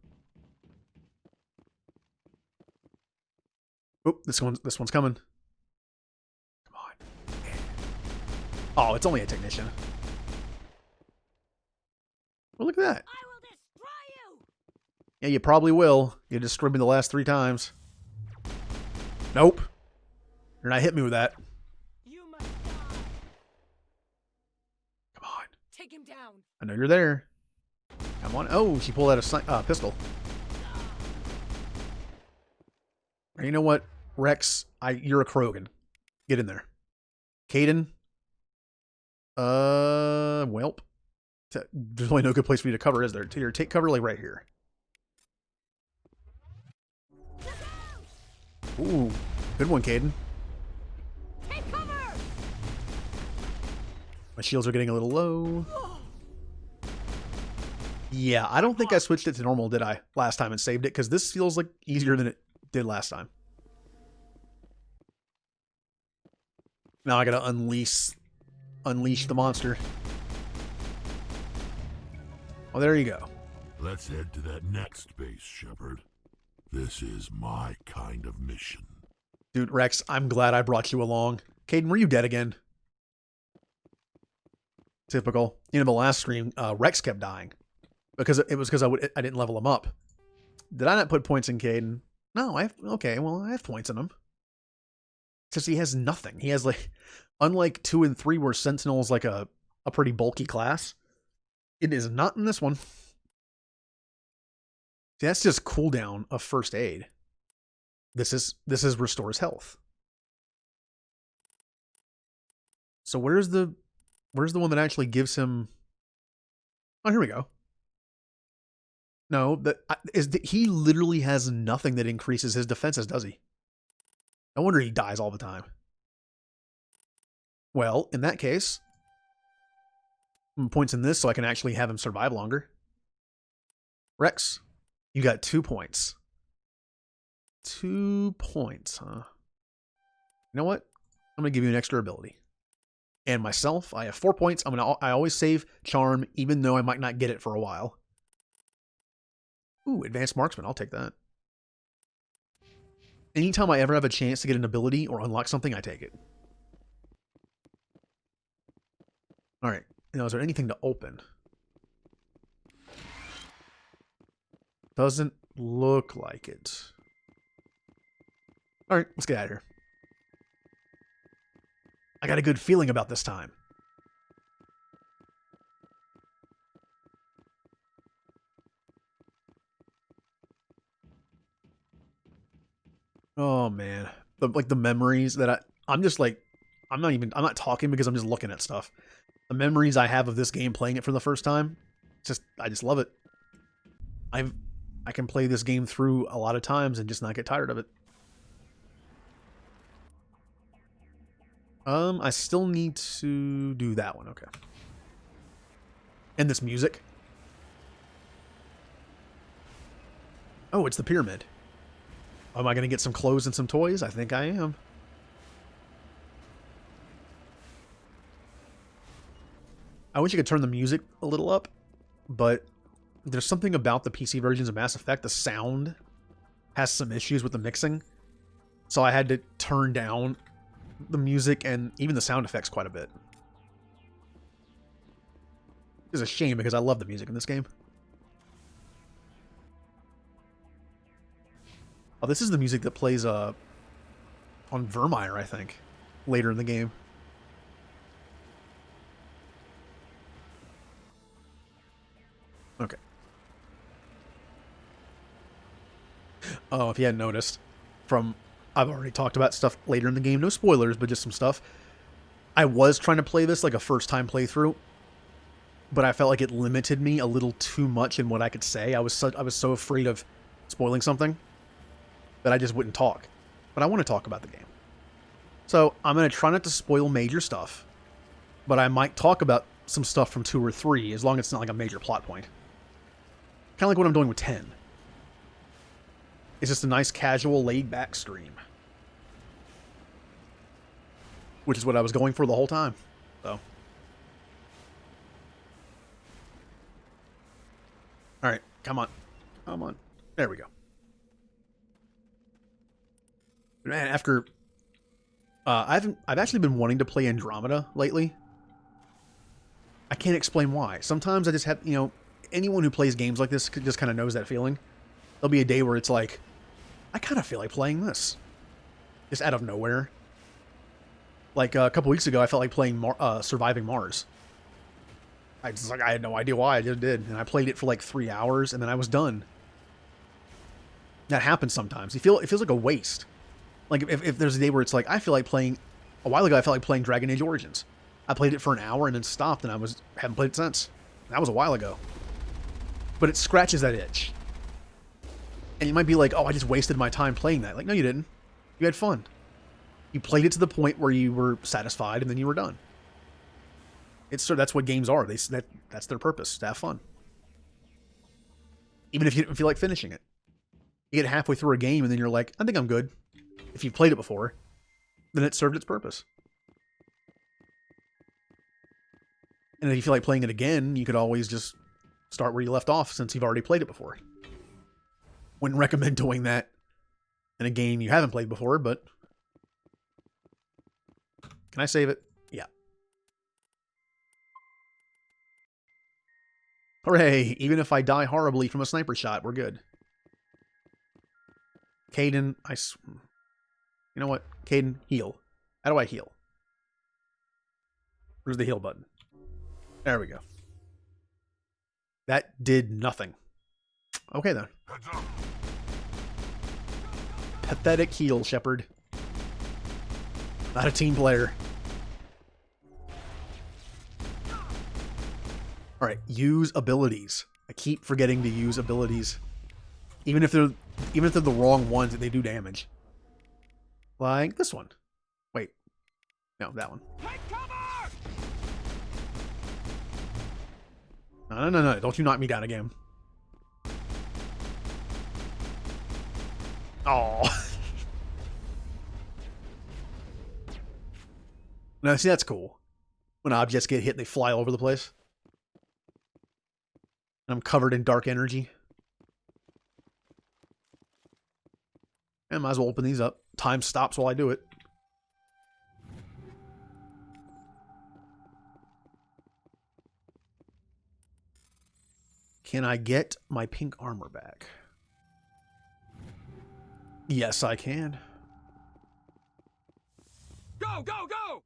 Oop, this one's coming. Come on. Oh, it's only a technician. Well, look at that. I will destroy you. Yeah, you probably will. You destroyed me the last 3 times. Nope. You're not hitting me with that. You must die. Come on. Take him down. I know you're there. Come on. Oh, she pulled out a pistol. You know what, Rex? You're a Krogan. Get in there. Caden. Welp. There's really no good place for you to cover, is there? Here, take cover like right here. Ooh, good one, Caden. Take cover! My shields are getting a little low. Yeah, I don't think I switched it to normal, did I? Last time and saved it, because this feels like easier than it did last time. Now I gotta unleash the monster. Oh, there you go. Let's head to that next base, Shepard. This is my kind of mission. Dude, Rex, I'm glad I brought you along. Caden, were you dead again? Typical. You know, the last stream, Rex kept dying. Because it was because I didn't level him up. Did I not put points in Caden? No, I have points in him. Because he has nothing. He has like, unlike 2 and 3 where Sentinel is like a pretty bulky class, it is not in this one. See, that's just cooldown of first aid. This is restores health. So where's the one that actually gives him? Oh, here we go. No, he literally has nothing that increases his defenses, does he? No wonder he dies all the time. Well, in that case, points in this so I can actually have him survive longer. Rex, you got 2 points. 2 points, huh? You know what? I'm going to give you an extra ability. And myself, I have 4 points. I always save Charm, even though I might not get it for a while. Ooh, Advanced Marksman. I'll take that. Anytime I ever have a chance to get an ability or unlock something, I take it. Alright. Now, is there anything to open? Doesn't look like it. Alright, let's get out of here. I got a good feeling about this time. Oh man, the memories that I'm just like, I'm not talking because I'm just looking at stuff. The memories I have of this game playing it for the first time, I just love it. I can play this game through a lot of times and just not get tired of it. I still need to do that one, okay. And this music. Oh, it's the pyramid. Am I going to get some clothes and some toys? I think I am. I wish you could turn the music a little up, but there's something about the PC versions of Mass Effect. The sound has some issues with the mixing, so I had to turn down the music and even the sound effects quite a bit. It's a shame because I love the music in this game. Oh, this is the music that plays on Vermeer, I think, later in the game. Okay. Oh, if you hadn't noticed, I've already talked about stuff later in the game. No spoilers, but just some stuff. I was trying to play this like a first-time playthrough, but I felt like it limited me a little too much in what I could say. I was so afraid of spoiling something that I just wouldn't talk. But I want to talk about the game. So I'm going to try not to spoil major stuff, but I might talk about some stuff from 2 or 3, as long as it's not like a major plot point. Kind of like what I'm doing with 10. It's just a nice, casual, laid-back stream. Which is what I was going for the whole time. So. Alright, come on. Come on. There we go. Man, after... I've actually been wanting to play Andromeda lately. I can't explain why. Sometimes I just have, anyone who plays games like this just kind of knows that feeling. There'll be a day where it's like, I kind of feel like playing this. Just out of nowhere. Like a couple weeks ago, I felt like playing Surviving Mars. I had no idea why, I just did. And I played it for like 3 hours, and then I was done. That happens sometimes. It feels like a waste. Like, if there's a day where it's like, I feel like playing... A while ago, I felt like playing Dragon Age Origins. I played it for an hour and then stopped, and haven't played it since. That was a while ago. But it scratches that itch. And you might be like, oh, I just wasted my time playing that. Like, no, you didn't. You had fun. You played it to the point where you were satisfied, and then you were done. That's what games are. That's their purpose, to have fun. Even if you didn't feel like finishing it. You get halfway through a game, and then you're like, I think I'm good. If you've played it before, then it served its purpose. And if you feel like playing it again, you could always just start where you left off since you've already played it before. Wouldn't recommend doing that in a game you haven't played before, but... Can I save it? Yeah. Hooray! Even if I die horribly from a sniper shot, we're good. Caden, you know what? Caden, heal. How do I heal? Where's the heal button? There we go. That did nothing. Okay, then. Heads up. Pathetic heal, Shepard. Not a team player. Alright, use abilities. I keep forgetting to use abilities. Even if they're the wrong ones, they do damage. Like this one. Wait. No, that one. Take cover! No. Don't you knock me down again. Oh. No, see, that's cool. When objects get hit, they fly all over the place. And I'm covered in dark energy. And might as well open these up. Time stops while I do it. Can I get my pink armor back? Yes, I can. Go, go, go!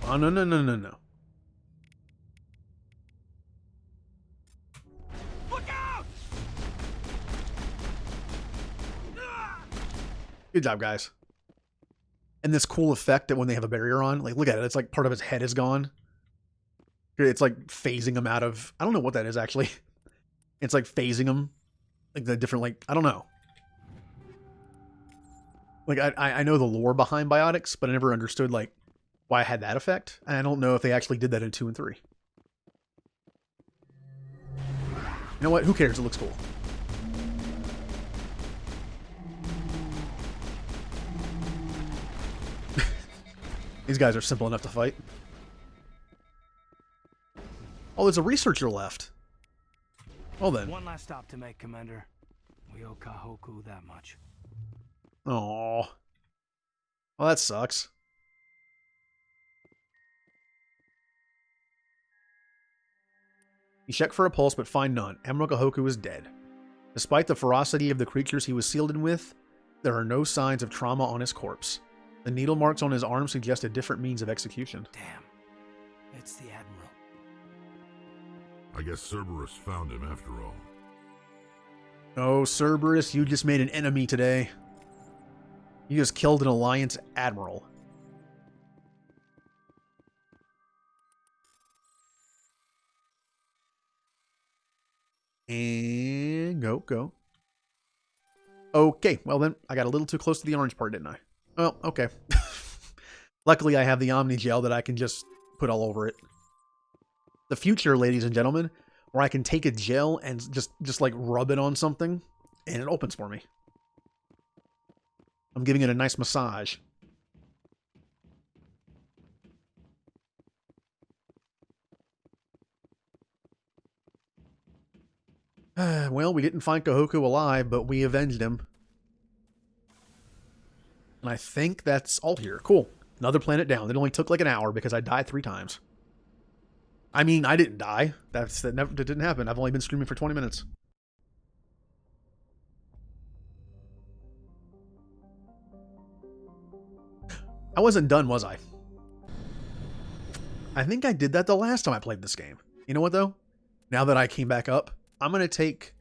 Oh, no. Look out! Good job, guys. And this cool effect that when they have a barrier on, like, look at it. It's like part of his head is gone. It's like phasing him out of... I don't know what that is, actually. It's like phasing him. Like the different, like... I don't know. Like, I know the lore behind biotics, but I never understood, like, why I had that effect. And I don't know if they actually did that in 2 and 3. You know what? Who cares? It looks cool. These guys are simple enough to fight. Oh, there's a researcher left. Well then. One last stop to make, Commander. We owe Kahoku that much. Aww. Well, that sucks. You check for a pulse, but find none. Admiral Kahoku is dead. Despite the ferocity of the creatures he was sealed in with, there are no signs of trauma on his corpse. The needle marks on his arm suggest a different means of execution. Damn. It's the Admiral. I guess Cerberus found him after all. Oh, Cerberus, you just made an enemy today. You just killed an Alliance Admiral. And go. Okay, well then, I got a little too close to the orange part, didn't I? Well, okay. Luckily, I have the Omni Gel that I can just put all over it. The future, ladies and gentlemen, where I can take a gel and just like rub it on something, and it opens for me. I'm giving it a nice massage. Well, we didn't find Kahoku alive, but we avenged him. And I think that's all here. Cool. Another planet down. It only took like an hour because I died 3 times. I mean, I didn't die. That didn't happen. I've only been streaming for 20 minutes. I wasn't done, was I? I think I did that the last time I played this game. You know what, though? Now that I came back up, I'm going to take...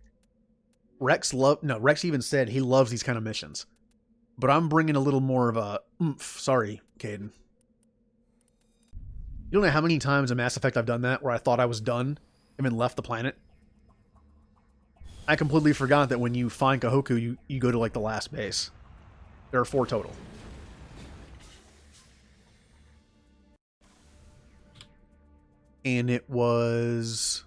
Rex even said he loves these kind of missions. But I'm bringing a little more of a oomph. Sorry, Caden. You don't know how many times in Mass Effect I've done that, where I thought I was done and then left the planet? I completely forgot that when you find Kahoku, you go to, like, the last base. There are 4 total. And it was...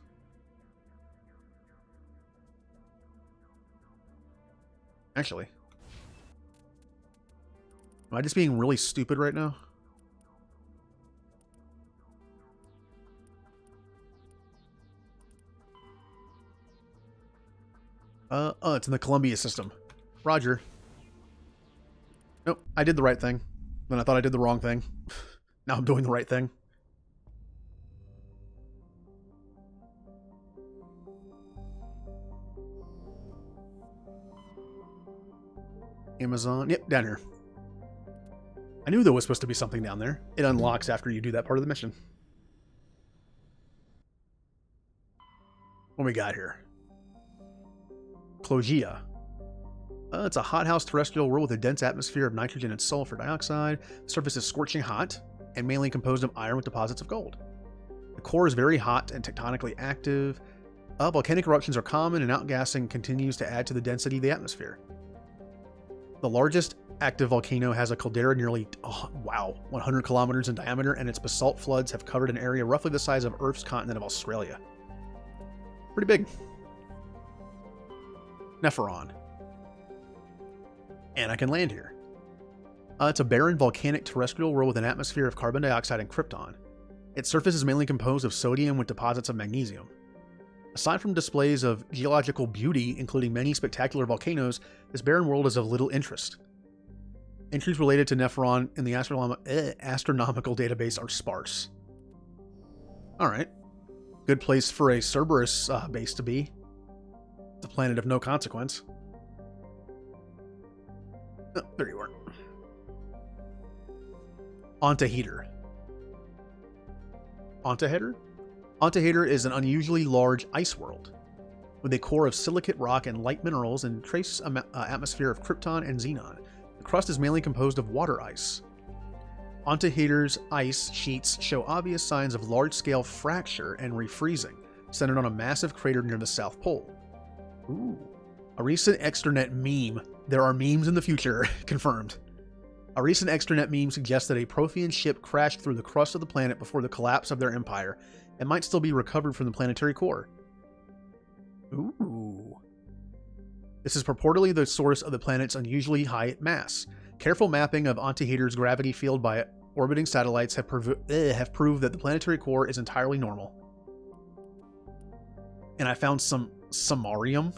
Actually. Am I just being really stupid right now? It's in the Columbia system. Roger. Nope, I did the right thing. Then I thought I did the wrong thing. Now I'm doing the right thing. Amazon. Yep, down here. I knew there was supposed to be something down there. It unlocks after you do that part of the mission. What we got here? Clogia. It's a hothouse terrestrial world with a dense atmosphere of nitrogen and sulfur dioxide. The surface is scorching hot and mainly composed of iron with deposits of gold. The core is very hot and tectonically active. Volcanic eruptions are common and outgassing continues to add to the density of the atmosphere. The largest active volcano has a caldera nearly 100 kilometers in diameter, and its basalt floods have covered an area roughly the size of Earth's continent of Australia. Pretty big. Nepheron. And I can land here. It's a barren volcanic terrestrial world with an atmosphere of carbon dioxide and krypton. Its surface is mainly composed of sodium with deposits of magnesium. Aside from displays of geological beauty, including many spectacular volcanoes, this barren world is of little interest. Entries related to Nepheron in the astronomical database are sparse. Alright. Good place for a Cerberus base to be. It's a planet of no consequence. Oh, there you are. Ontaheder. Ontaheder? Ontaheder is an unusually large ice world, with a core of silicate rock and light minerals and trace atmosphere of krypton and xenon. The crust is mainly composed of water ice. Ontaheder's ice sheets show obvious signs of large-scale fracture and refreezing, centered on a massive crater near the South Pole. Ooh. A recent extranet meme. There are memes in the future. Confirmed. A recent extranet meme suggests that a Prothean ship crashed through the crust of the planet before the collapse of their empire and might still be recovered from the planetary core. Ooh. This is purportedly the source of the planet's unusually high mass. Careful mapping of Ontaheder's gravity field by orbiting satellites have proved that the planetary core is entirely normal. And I found some samarium.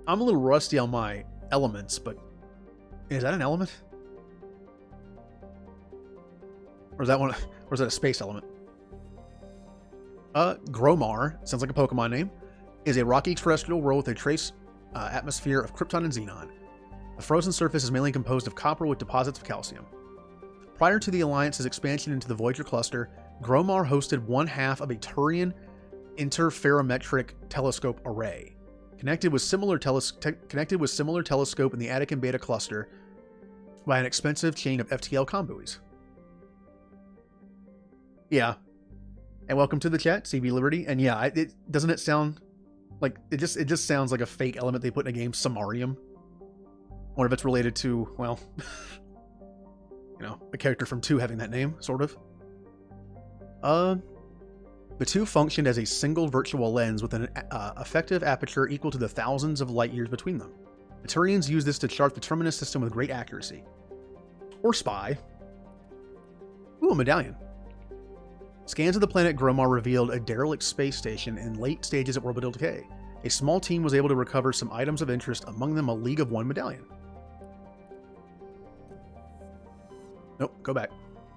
I'm a little rusty on my elements, but is that an element? Or is that one? Or is that a space element? Gromar, sounds like a Pokemon name, is a rocky terrestrial world with a trace atmosphere of krypton and xenon. The frozen surface is mainly composed of copper with deposits of calcium. Prior to the Alliance's expansion into the Voyager cluster, Gromar hosted one half of a Turian interferometric telescope array, connected with similar telescope in the Attic and Beta cluster by an expensive chain of FTL comm buoys. Yeah. And welcome to the chat, CB Liberty. And yeah, doesn't it sound like it just sounds like a fake element they put in a game, Samarium. Or if it's related to, well, you know, a character from 2 having that name, sort of. The 2 functioned as a single virtual lens with an effective aperture equal to the thousands of light years between them. The Turians used this to chart the Terminus system with great accuracy. Or spy. Ooh, a medallion. Scans of the planet Gromar revealed a derelict space station in late stages of orbital decay. A small team was able to recover some items of interest, among them a League of One medallion. Nope, go back.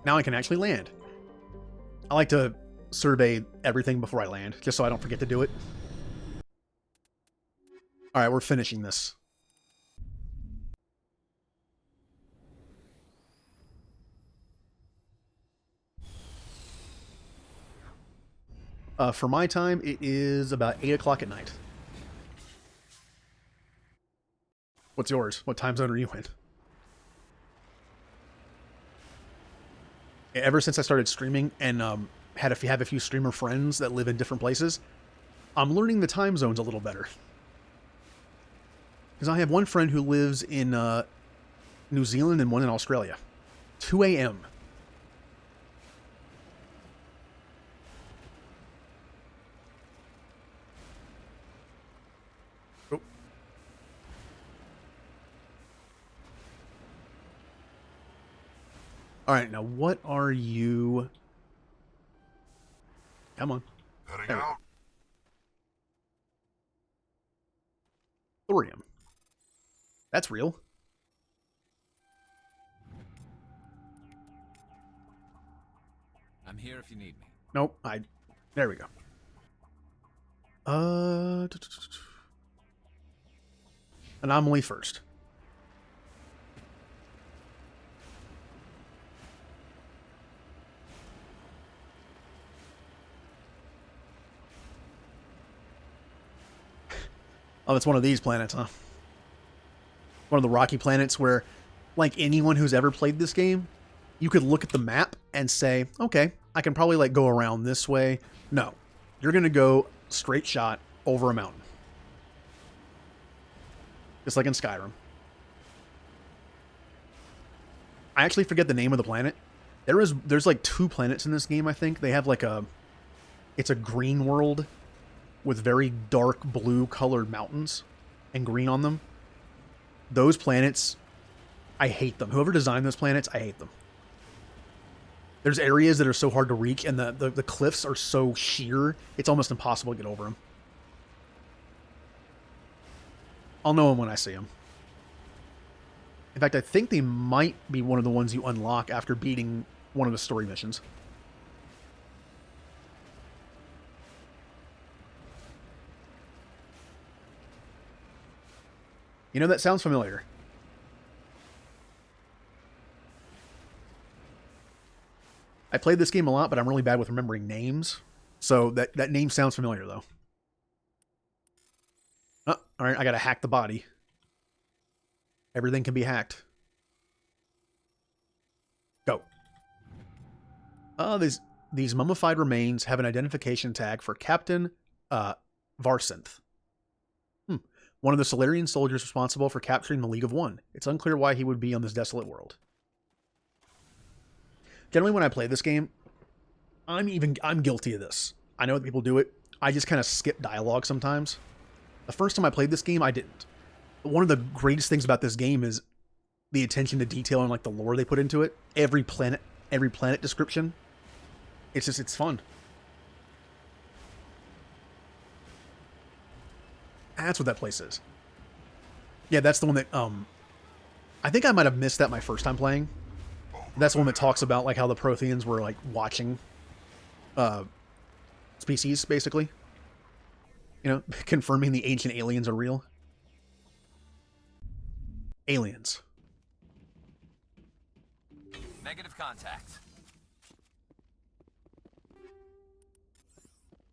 Now I can actually land. I like to survey everything before I land, just so I don't forget to do it. Alright, we're finishing this. For my time, it is about 8 o'clock at night. What's yours? What time zone are you in? Ever since I started streaming and have a few streamer friends that live in different places, I'm learning the time zones a little better. Because I have one friend who lives in New Zealand and one in Australia. 2 a.m. Oh. Alright, now what are you... Come on. Heading There we go. out. Thorium. That's real. I'm here if you need me. Nope, there we go. Anomaly first. Oh, it's one of these planets, huh? One of the rocky planets where, like anyone who's ever played this game, you could look at the map and say, okay, I can probably like go around this way. No, you're going to go straight shot over a mountain. Just like in Skyrim. I actually forget the name of the planet. There's like 2 planets in this game, I think. They have like it's a green world with very dark blue colored mountains and green on them. Those planets, I hate them. Whoever designed those planets, I hate them. There's areas that are so hard to reach, and the cliffs are so sheer, it's almost impossible to get over them. I'll know them when I see them. In fact, I think they might be one of the ones you unlock after beating one of the story missions. You know, that sounds familiar. I played this game a lot, but I'm really bad with remembering names. So that name sounds familiar, though. Oh, all right, I gotta hack the body. Everything can be hacked. Go. These mummified remains have an identification tag for Captain Varsinth. One of the Solarian soldiers responsible for capturing the League of One. It's unclear why he would be on this desolate world. Generally, when I play this game, I'm guilty of this. I know that people do it. I just kind of skip dialogue sometimes. The first time I played this game, I didn't. But one of the greatest things about this game is the attention to detail and like the lore they put into it. Every planet description. It's fun. That's what that place is. Yeah, that's the one that I think I might have missed that my first time playing. That's the one that talks about like how the Protheans were like watching species, basically. You know, confirming the ancient aliens are real. Aliens. Negative contact.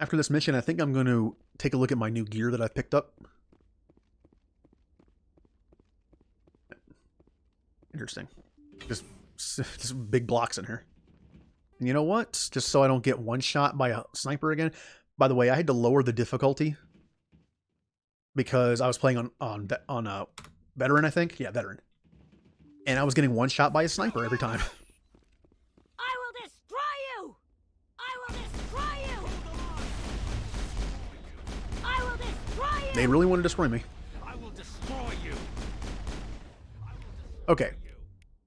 After this mission, I think I'm going to take a look at my new gear that I've picked up. Interesting. Just big blocks in here. And you know what? Just so I don't get one shot by a sniper again. By the way, I had to lower the difficulty because I was playing on veteran, I think. Yeah, veteran. And I was getting one shot by a sniper every time. I will destroy you! I will destroy you! I will destroy you! They really want to destroy me. I will destroy you. Okay.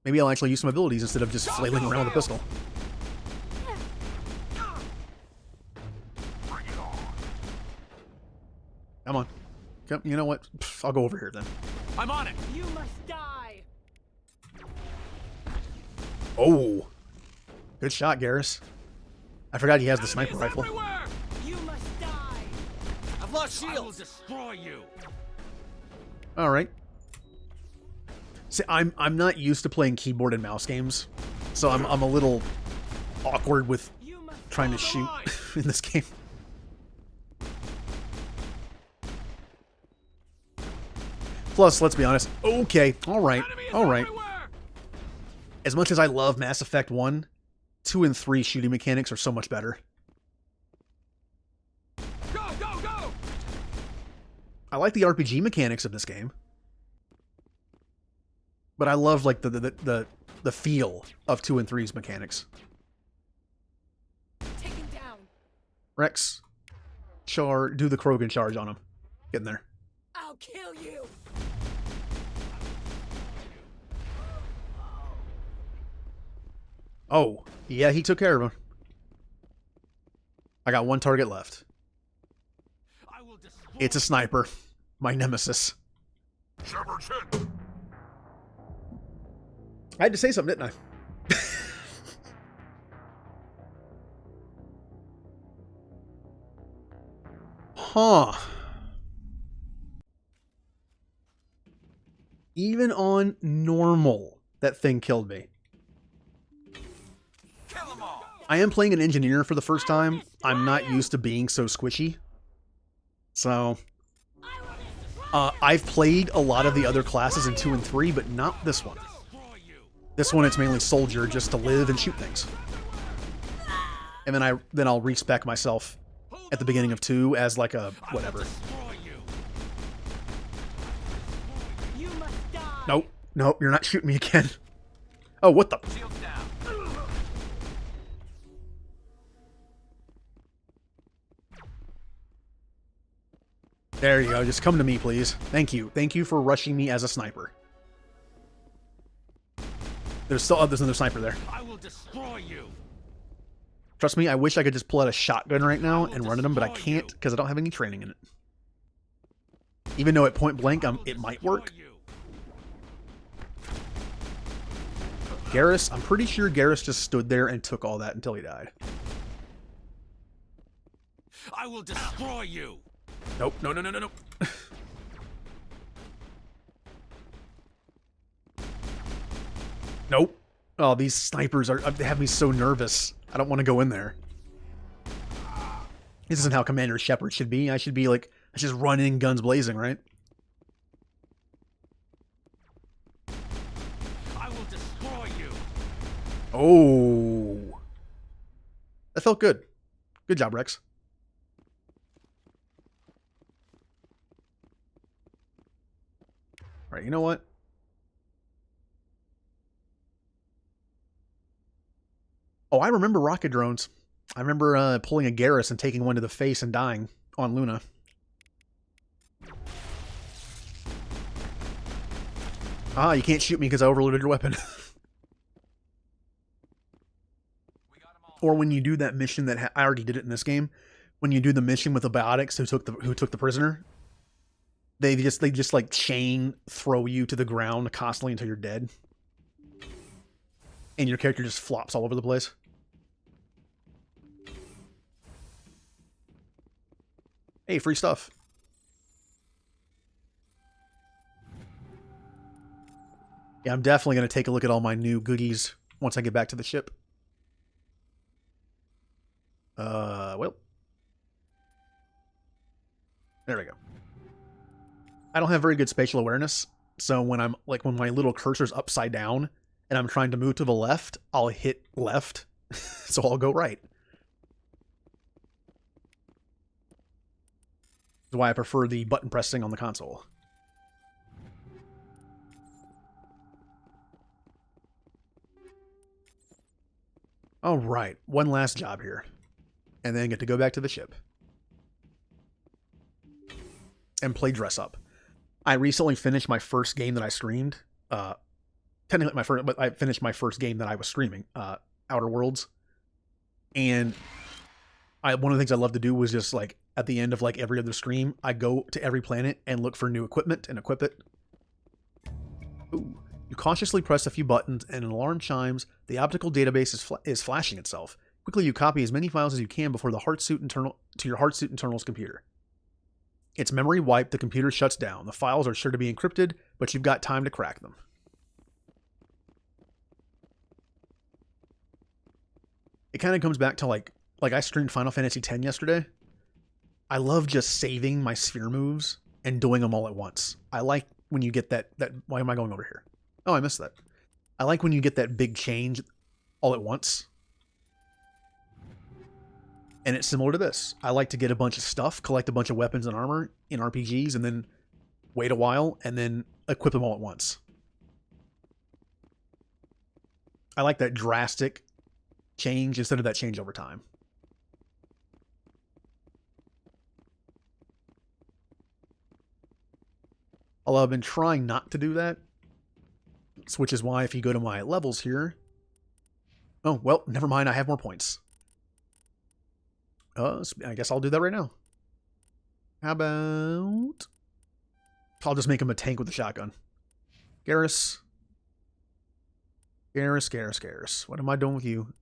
Maybe I'll actually use some abilities instead of just flailing around with a pistol. Come on. Come, you know what? Pff, I'll go over here then. I'm on it. You must die! Oh. Good shot, Garrus. I forgot he has the sniper rifle. Everywhere. You must die! I've lost I will shields. destroy you. All right. See, I'm not used to playing keyboard and mouse games, so I'm a little awkward with You must trying to shoot in this game. Plus, let's be honest. Okay, all right, all right. As much as I love Mass Effect 1, 2 and 3 shooting mechanics are so much better. Go, go, go! I like the RPG mechanics of this game. But I love like the feel of 2 and 3's mechanics. Taken down. Rex, do the Krogan charge on him. Get in there. I'll kill you. Oh, yeah, he took care of him. I got 1 target left. It's a sniper. My nemesis. Shepard's hit. I had to say something, didn't I? Huh. Even on normal, that thing killed me. Kill them all. I am playing an engineer for the first time. I'm not used to being so squishy. So, I've played a lot of the other classes in 2 and 3, but not this one. This one, it's mainly soldier, just to live and shoot things. And then I'll respec myself at the beginning of 2 as like a whatever. You must die. Nope, nope, you're not shooting me again. Oh, what the? Shields down. There you go. Just come to me, please. Thank you. Thank you for rushing me as a sniper. There's another sniper there. I will destroy you. Trust me, I wish I could just pull out a shotgun right now and run at him, but I can't because I don't have any training in it. Even though at point blank, it might work. Garrus, I'm pretty sure Garrus just stood there and took all that until he died. I will destroy you. Nope, no, no, no, no, no. Nope. Oh, these snipers they have me so nervous. I don't want to go in there. This isn't how Commander Shepard should be. I should be like, I should just run in guns blazing, right? I will destroy you. Oh. That felt good. Good job, Rex. All right, you know what? Oh, I remember rocket drones. I remember pulling a Garrus and taking one to the face and dying on Luna. Ah, you can't shoot me because I overloaded your weapon. Or when you do that mission that I already did it in this game, when you do the mission with the biotics who took the prisoner, they just like chain throw you to the ground constantly until you're dead. And your character just flops all over the place. Hey, free stuff. Yeah, I'm definitely going to take a look at all my new goodies once I get back to the ship. Well. There we go. I don't have very good spatial awareness, so when my little cursor's upside down and I'm trying to move to the left, I'll hit left, so I'll go right. That's why I prefer the button pressing on the console. All right, one last job here, and then get to go back to the ship and play dress up. I recently finished my first game that I streamed. Technically but I finished my first game that I was streaming, Outer Worlds. And one of the things I love to do was just like at the end of like every other stream, I go to every planet and look for new equipment and equip it. Ooh. You cautiously press a few buttons and an alarm chimes. The optical database is flashing itself. Quickly, you copy as many files as you can before the to your Heartsuit internal's computer. It's memory wiped, the computer shuts down. The files are sure to be encrypted, but you've got time to crack them. It kind of comes back to like I streamed Final Fantasy X yesterday. I love just saving my sphere moves and doing them all at once. I like when you get that why am I going over here? Oh, I missed that. I like when you get that big change all at once. And it's similar to this. I like to get a bunch of stuff, collect a bunch of weapons and armor in RPGs, and then wait a while, and then equip them all at once. I like that drastic change instead of that change over time. Although I've been trying not to do that, which is why if you go to my levels here... Oh, well, never mind, I have more points. I guess I'll do that right now. How about... I'll just make him a tank with a shotgun. Garrus. Garrus. What am I doing with you?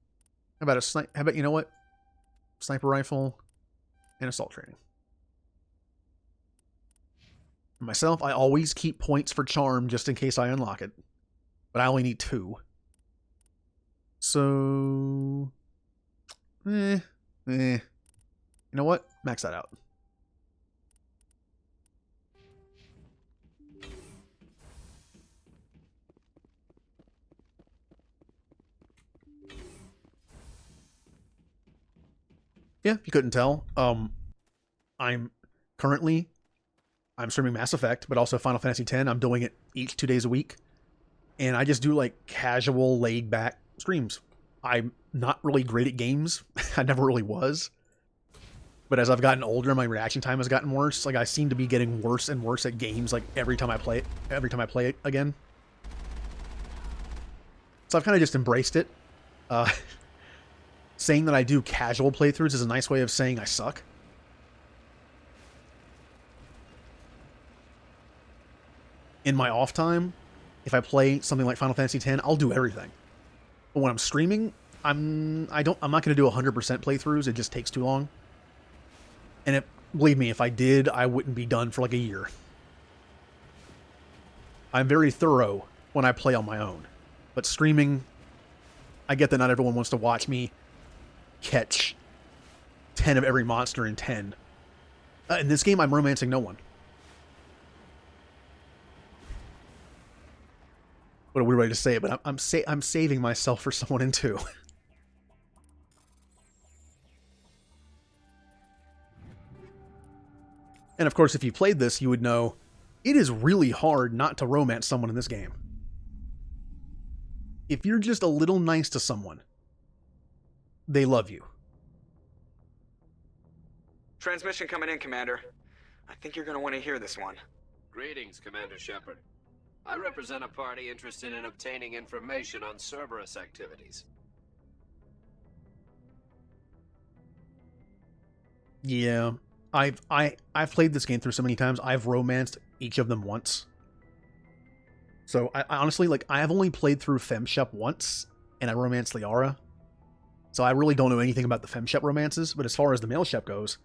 How about a sniper? How about, you know what? Sniper rifle and assault training. For myself, I always keep points for charm just in case I unlock it. But I only need 2. So... You know what? Max that out. Yeah, if you couldn't tell, I'm streaming Mass Effect, but also Final Fantasy X. I'm doing it each 2 days a week. And I just do like casual, laid back streams. I'm not really great at games. I never really was. But as I've gotten older, my reaction time has gotten worse. Like I seem to be getting worse and worse at games like every time I play it again. So I've kind of just embraced it. Saying that I do casual playthroughs is a nice way of saying I suck. In my off time, if I play something like Final Fantasy X, I'll do everything. But when I'm streaming, I'm not going to do 100% playthroughs. It just takes too long. And believe me, if I did, I wouldn't be done for like a year. I'm very thorough when I play on my own. But streaming, I get that not everyone wants to watch me catch 10 of every monster in 10. In this game, I'm romancing no one. What a weird way to say it, but I'm saving myself for someone in 2. And of course, if you played this, you would know it is really hard not to romance someone in this game. If you're just a little nice to someone, they love you. Transmission coming in, Commander. I think you're going to want to hear this one. Greetings, Commander Shepard. I represent a party interested in obtaining information on Cerberus activities. Yeah, I've played this game through so many times. I've romanced each of them once. So I honestly, like, I have only played through FemShep once, and I romanced Liara. So I really don't know anything about the FemShep romances, but as far as the male Shep goes,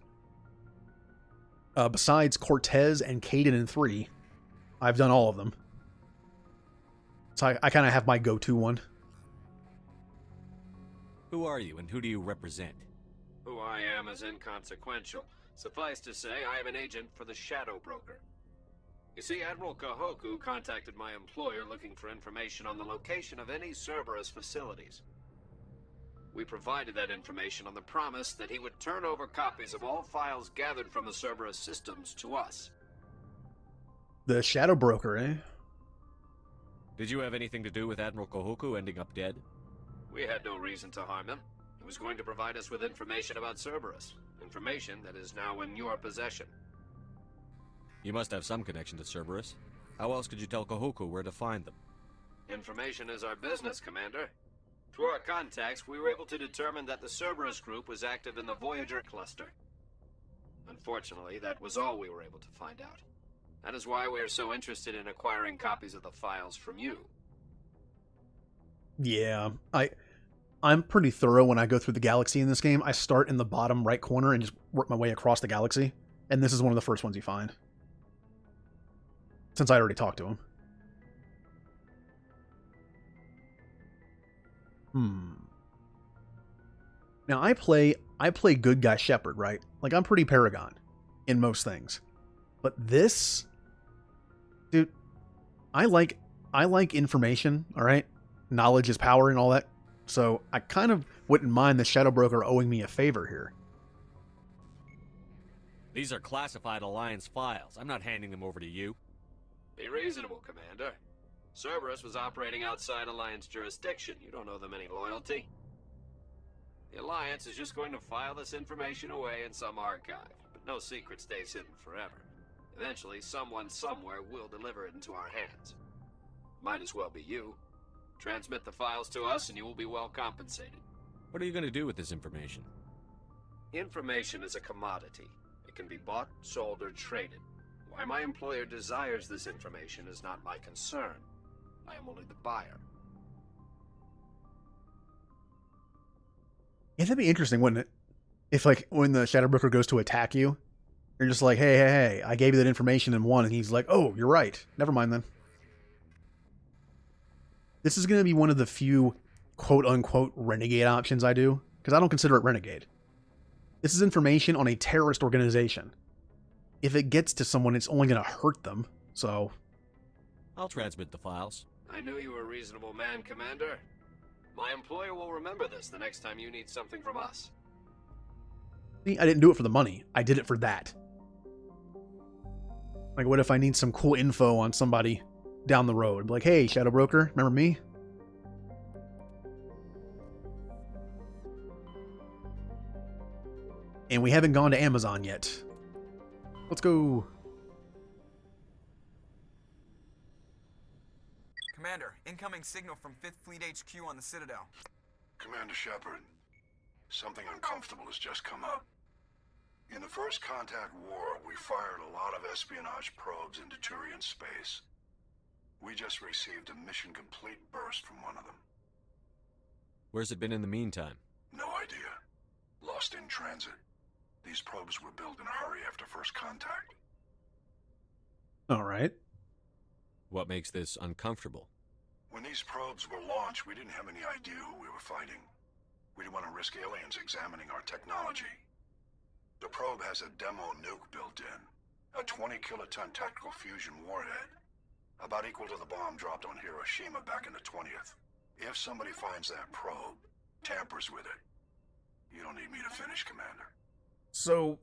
besides Cortez and Caden in 3, I've done all of them. So I kind of have my go-to one. Who are you, and who do you represent? Who I am is inconsequential. Suffice to say, I am an agent for the Shadow Broker. You see, Admiral Kahoku contacted my employer looking for information on the location of any Cerberus facilities. We provided that information on the promise that he would turn over copies of all files gathered from the Cerberus systems to us. The Shadow Broker, eh? Did you have anything to do with Admiral Kahoku ending up dead? We had no reason to harm him. He was going to provide us with information about Cerberus. Information that is now in your possession. You must have some connection to Cerberus. How else could you tell Kahoku where to find them? Information is our business, Commander. Through our contacts, we were able to determine that the Cerberus group was active in the Voyager cluster. Unfortunately, that was all we were able to find out. That is why we are so interested in acquiring copies of the files from you. Yeah, I'm pretty thorough when I go through the galaxy in this game. I start in the bottom right corner and just work my way across the galaxy. And this is one of the first ones you find. Since I already talked to him. Now I play good guy Shepard, right? Like I'm pretty Paragon in most things. But this, dude, I like information, all right? Knowledge is power and all that. So I kind of wouldn't mind the Shadow Broker owing me a favor here. These are classified Alliance files. I'm not handing them over to you. Be reasonable, Commander. Cerberus was operating outside Alliance jurisdiction. You don't owe them any loyalty. The Alliance is just going to file this information away in some archive, but no secret stays hidden forever. Eventually, someone somewhere will deliver it into our hands. Might as well be you. Transmit the files to us and you will be well compensated. What are you going to do with this information? Information is a commodity. It can be bought, sold, or traded. Why my employer desires this information is not my concern. I am only the buyer. Yeah, that'd be interesting, wouldn't it? If, like, when the Shadow Broker goes to attack you, you're just like, hey, I gave you that information and won, and he's like, oh, you're right. Never mind then. This is going to be one of the few quote-unquote renegade options I do, because I don't consider it renegade. This is information on a terrorist organization. If it gets to someone, it's only going to hurt them, so... I'll transmit the files. I knew you were a reasonable man, Commander. My employer will remember this the next time you need something from us. See, I didn't do it for the money. I did it for that. Like, what if I need some cool info on somebody down the road? Be like, hey, Shadow Broker, remember me? And we haven't gone to Amazon yet. Let's go. Commander, incoming signal from 5th Fleet HQ on the Citadel. Commander Shepard, something uncomfortable has just come up. In the First Contact War, we fired a lot of espionage probes into Turian space. We just received a mission complete burst from one of them. Where's it been in the meantime? No idea. Lost in transit. These probes were built in a hurry after First Contact. All right. What makes this uncomfortable? When these probes were launched, we didn't have any idea who we were fighting. We didn't want to risk aliens examining our technology. The probe has a demo nuke built in. A 20-kiloton tactical fusion warhead. About equal to the bomb dropped on Hiroshima back in the 20th. If somebody finds that probe, tampers with it, you don't need me to finish, Commander. So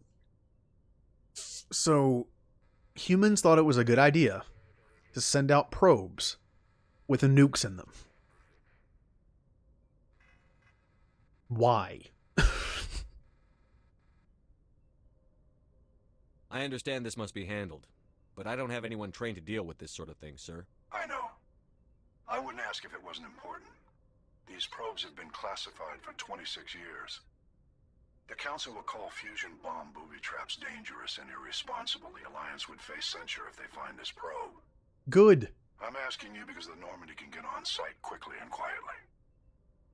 humans thought it was a good idea to send out probes with the nukes in them. Why? I understand this must be handled, but I don't have anyone trained to deal with this sort of thing, sir. I know. I wouldn't ask if it wasn't important. These probes have been classified for 26 years. The Council will call fusion bomb booby traps dangerous and irresponsible. The Alliance would face censure if they find this probe. Good. I'm asking you because the Normandy can get on site quickly and quietly.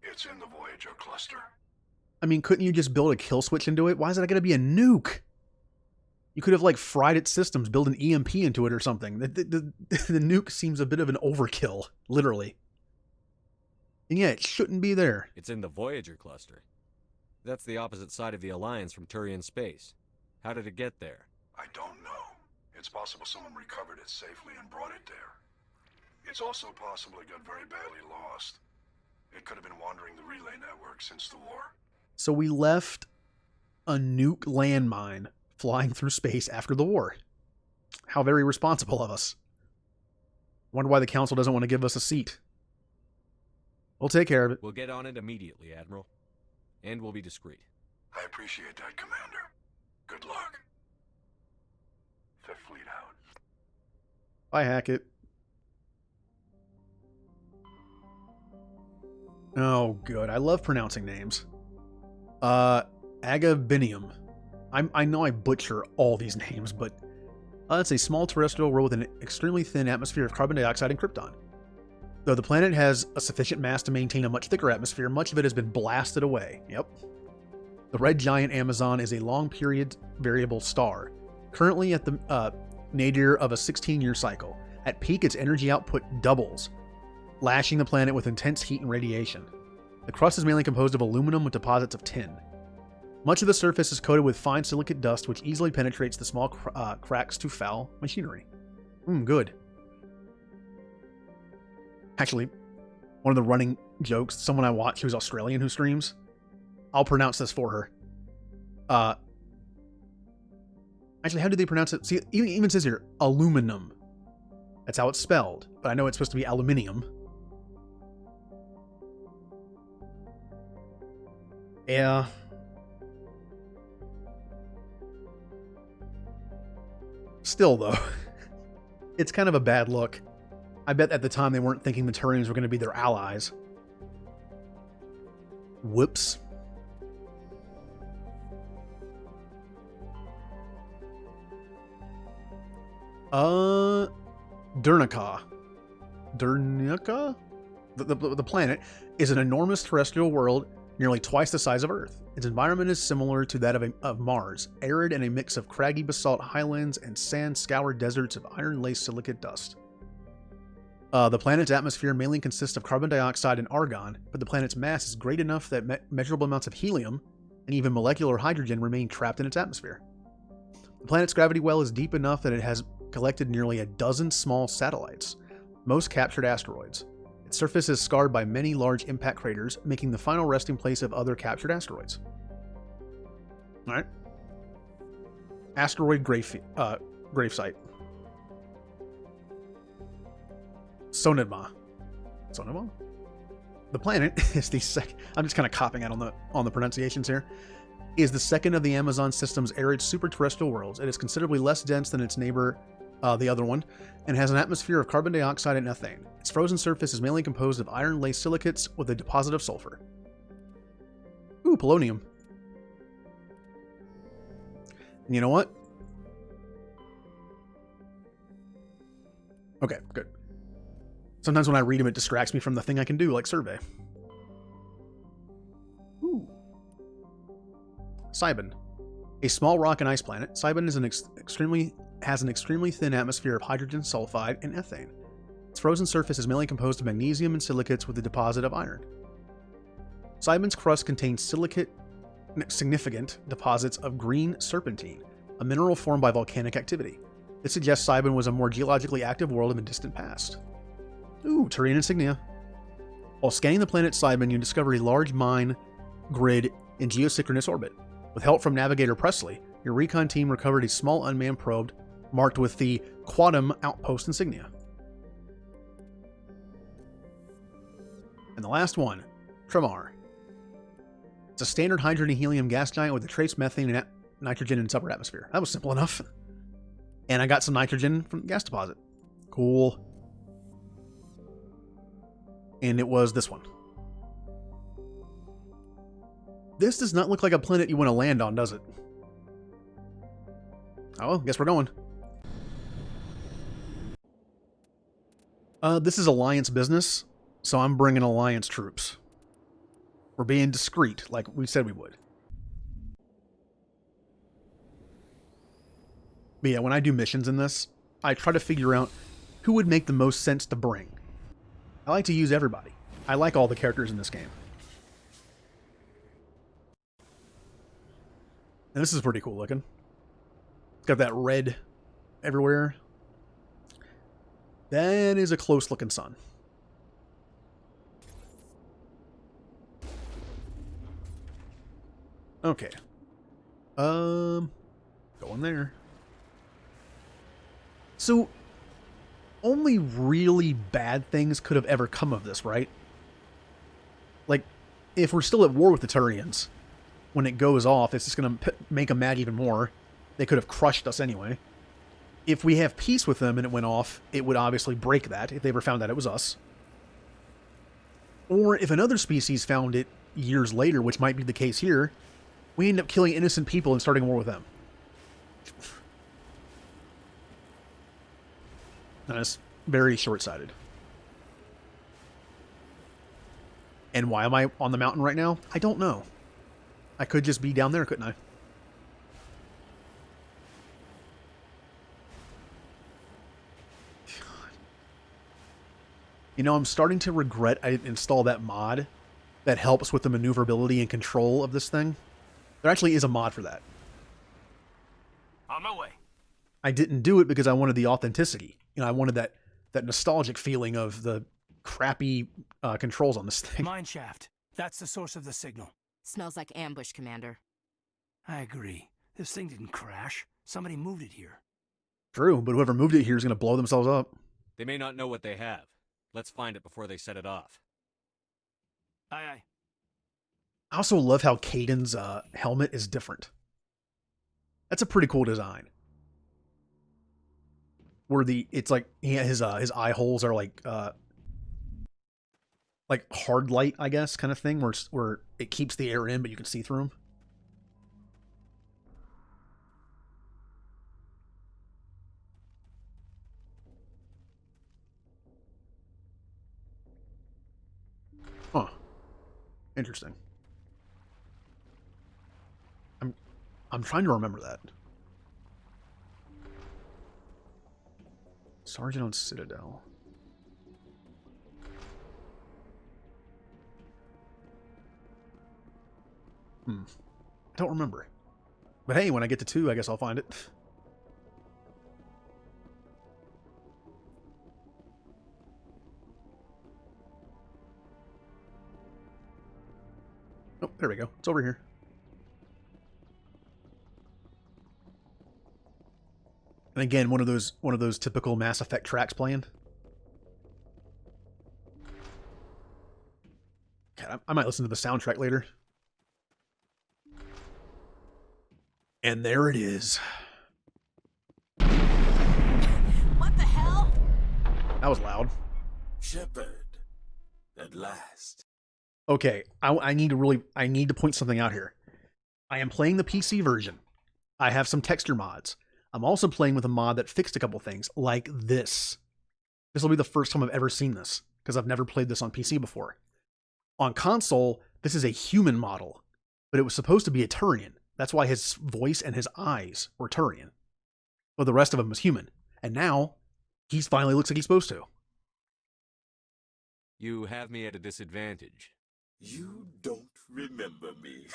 It's in the Voyager cluster. I mean, couldn't you just build a kill switch into it? Why is it going to be a nuke? You could have, like, fried its systems, build an EMP into it or something. The nuke seems a bit of an overkill, literally. And yeah, it shouldn't be there. It's in the Voyager cluster. That's the opposite side of the Alliance from Turian space. How did it get there? I don't know. It's possible someone recovered it safely and brought it there. It's also possible it got very badly lost. It could have been wandering the relay network since the war. So we left a nuke landmine flying through space after the war. How very responsible of us. Wonder why the Council doesn't want to give us a seat. We'll take care of it. We'll get on it immediately, Admiral. And we'll be discreet. I appreciate that, Commander. Good luck. Fifth Fleet out. Bye, Hackett. Oh, good. I love pronouncing names. Agabinium. I know I butcher all these names, but it's a small terrestrial world with an extremely thin atmosphere of carbon dioxide and krypton. Though the planet has a sufficient mass to maintain a much thicker atmosphere, much of it has been blasted away. Yep. The red giant Amazon is a long-period variable star, currently at the nadir of a 16-year cycle. At peak, its energy output doubles, lashing the planet with intense heat and radiation. The crust is mainly composed of aluminum with deposits of tin. Much of the surface is coated with fine silicate dust, which easily penetrates the small cracks to foul machinery. Good. Actually, one of the running jokes, someone I watch who's Australian who streams, I'll pronounce this for her. Actually, how do they pronounce it? See, even says here, aluminum. That's how it's spelled, but I know it's supposed to be aluminium. Yeah. Still, though, it's kind of a bad look. I bet at the time they weren't thinking the Turians were going to be their allies. Whoops. Durnica. Durnica? The planet is an enormous terrestrial world nearly twice the size of Earth. Its environment is similar to that of Mars, arid and a mix of craggy basalt highlands and sand-scoured deserts of iron-laced silicate dust. The planet's atmosphere mainly consists of carbon dioxide and argon, but the planet's mass is great enough that measurable amounts of helium and even molecular hydrogen remain trapped in its atmosphere. The planet's gravity well is deep enough that it has collected nearly a dozen small satellites, most captured asteroids. Its surface is scarred by many large impact craters, making the final resting place of other captured asteroids. Alright. Asteroid gravesite. Sonidma. Sonidma? The planet is the second. I'm just kind of copping out on the pronunciations here. Is the second of the Amazon system's arid superterrestrial worlds. It is considerably less dense than its neighbor, the other one, and has an atmosphere of carbon dioxide and ethane. Its frozen surface is mainly composed of iron-laced silicates with a deposit of sulfur. Ooh, polonium. And you know what? Okay, good. Sometimes when I read them, it distracts me from the thing I can do, like survey. Ooh. Cybin. A small rock and ice planet, Cybin is has an extremely thin atmosphere of hydrogen sulfide and ethane. Its frozen surface is mainly composed of magnesium and silicates with a deposit of iron. Cybin's crust contains significant deposits of green serpentine, a mineral formed by volcanic activity. This suggests Cybin was a more geologically active world in the distant past. Ooh, Turian insignia. While scanning the planet Cybin, you discover a large mine grid in geosynchronous orbit. With help from Navigator Presley, your recon team recovered a small unmanned probe marked with the Quantum Outpost insignia. And the last one, Tremar. It's a standard hydrogen and helium gas giant with a trace methane and nitrogen in its upper atmosphere. That was simple enough. And I got some nitrogen from the gas deposit. Cool. And it was this one. This does not look like a planet you want to land on, does it? Oh, well, guess we're going. This is Alliance business, so I'm bringing Alliance troops. We're being discreet, like we said we would. But yeah, when I do missions in this, I try to figure out who would make the most sense to bring. I like to use everybody. I like all the characters in this game. And this is pretty cool looking. It's got that red everywhere. That is a close looking sun. Okay. Go in there. So, only really bad things could have ever come of this, right? Like, if we're still at war with the Turians, when it goes off, it's just going to make them mad even more. They could have crushed us anyway. If we have peace with them and it went off, it would obviously break that if they ever found out it was us. Or if another species found it years later, which might be the case here, we end up killing innocent people and starting a war with them. That's very short-sighted. And why am I on the mountain right now? I don't know. I could just be down there, couldn't I? You know, I'm starting to regret I didn't install that mod that helps with the maneuverability and control of this thing. There actually is a mod for that. On my way. I didn't do it because I wanted the authenticity. You know, I wanted that nostalgic feeling of the crappy controls on this thing. Mine shaft. That's the source of the signal. Smells like ambush, Commander. I agree. This thing didn't crash. Somebody moved it here. True, but whoever moved it here is going to blow themselves up. They may not know what they have. Let's find it before they set it off. Aye, aye. I also love how Caden's helmet is different. That's a pretty cool design. Where it's like his eye holes are like hard light, I guess, kind of thing, where it keeps the air in, but you can see through them. Huh. Interesting. I'm trying to remember that. Sergeant on Citadel. I don't remember. But hey, when I get to 2, I guess I'll find it. Oh, there we go. It's over here. And again, one of those typical Mass Effect tracks playing. God, I might listen to the soundtrack later. And there it is. What the hell? That was loud. Shepard, at last. Okay, I need to point something out here. I am playing the PC version. I have some texture mods. I'm also playing with a mod that fixed a couple things, like this. This will be the first time I've ever seen this, because I've never played this on PC before. On console, this is a human model, but it was supposed to be a Turian. That's why his voice and his eyes were Turian. But the rest of him was human. And now, he finally looks like he's supposed to. You have me at a disadvantage. You don't remember me.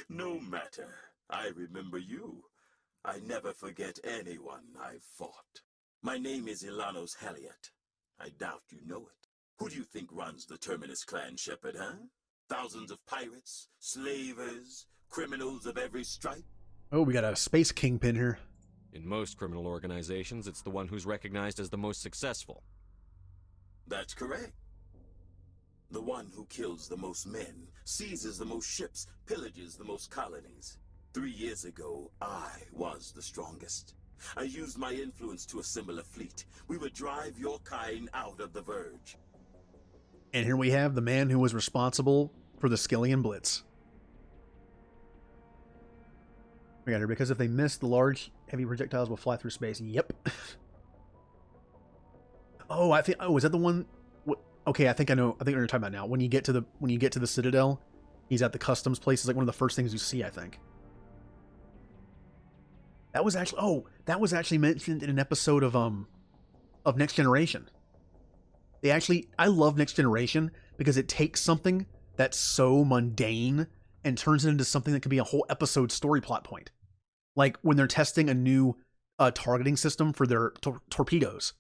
No matter. I remember you. I never forget anyone I've fought. My name is Ilanos Halliot. I doubt you know it. Who do you think runs the Terminus clan, Shepard, huh? Thousands of pirates, slavers, criminals of every stripe? Oh, we got a space kingpin here. In most criminal organizations, it's the one who's recognized as the most successful. That's correct. The one who kills the most men, seizes the most ships, pillages the most colonies. 3 years ago, I was the strongest. I used my influence to assemble a fleet. We would drive your kind out of the Verge. And here we have the man who was responsible for the Skillian Blitz. We got here, because if they miss, the large, heavy projectiles will fly through space. Yep. Oh, is that the one? Okay, I think I know. I think what you're talking about now. When you get to the Citadel, he's at the customs place. It's like one of the first things you see, I think. That was actually mentioned in an episode of Next Generation. I love Next Generation because it takes something that's so mundane and turns it into something that can be a whole episode story plot point. Like when they're testing a new targeting system for their torpedoes.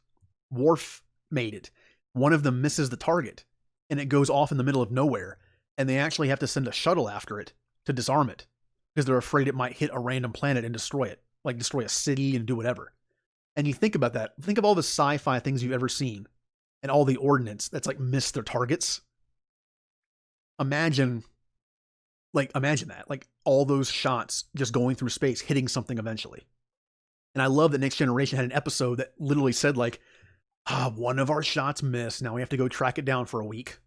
Worf made it. One of them misses the target, and it goes off in the middle of nowhere, and they actually have to send a shuttle after it to disarm it, because they're afraid it might hit a random planet and destroy it, like destroy a city and do whatever. And you think about that. Think of all the sci-fi things you've ever seen, and all the ordnance that's like missed their targets. Imagine that, like all those shots just going through space, hitting something eventually. And I love that Next Generation had an episode that literally said like, one of our shots missed. Now we have to go track it down for a week.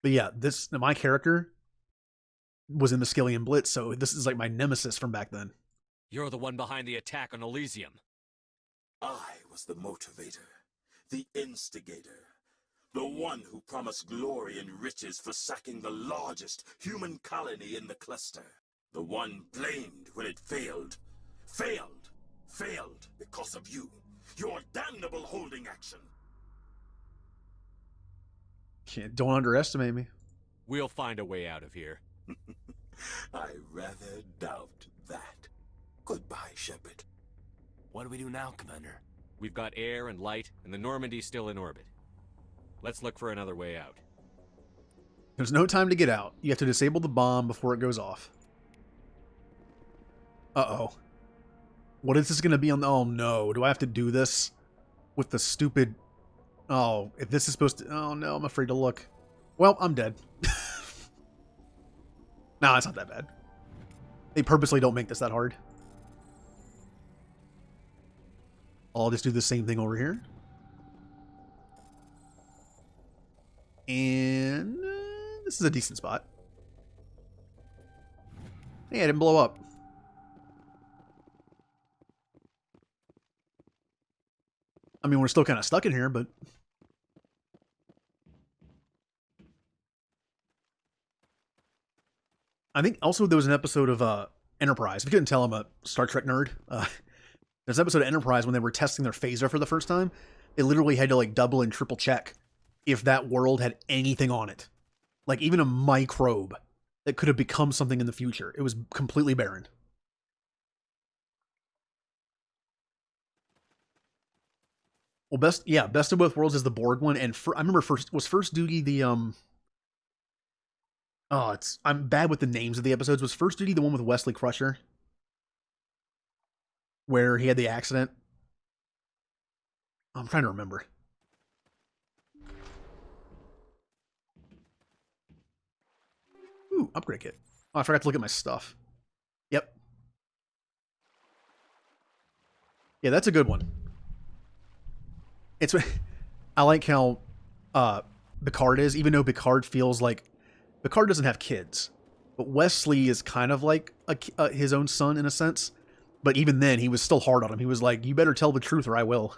But yeah, my character was in the Skillian Blitz, so this is like my nemesis from back then. You're the one behind the attack on Elysium. I was the motivator, the instigator, the one who promised glory and riches for sacking the largest human colony in the cluster. The one blamed when it failed. Failed because of you. Your damnable holding action. Don't underestimate me. We'll find a way out of here. I rather doubt that. Goodbye, Shepard. What do we do now, Commander? We've got air and light, and the Normandy's still in orbit. Let's look for another way out. There's no time to get out. You have to disable the bomb before it goes off. Uh-oh. What is this going to be on the... Oh, no. Do I have to do this with the stupid... Oh, if this is supposed to... Oh, no. I'm afraid to look. Well, I'm dead. No, it's not that bad. They purposely don't make this that hard. I'll just do the same thing over here. And this is a decent spot. Hey, I didn't blow up. I mean, we're still kind of stuck in here, but... I think also there was an episode of Enterprise. If you couldn't tell, I'm a Star Trek nerd. There's an episode of Enterprise when they were testing their phaser for the first time. They literally had to like double and triple check if that world had anything on it. Like even a microbe that could have become something in the future. It was completely barren. Well, best of both worlds is the Borg one, and I remember first duty the I'm bad with the names of the episodes. Was First Duty the one with Wesley Crusher? Where he had the accident? I'm trying to remember. Ooh, upgrade kit. Oh, I forgot to look at my stuff. Yep. Yeah, that's a good one. I like how Picard is, even though Picard feels like Picard doesn't have kids, but Wesley is kind of like his own son in a sense. But even then, he was still hard on him. He was like, "You better tell the truth, or I will."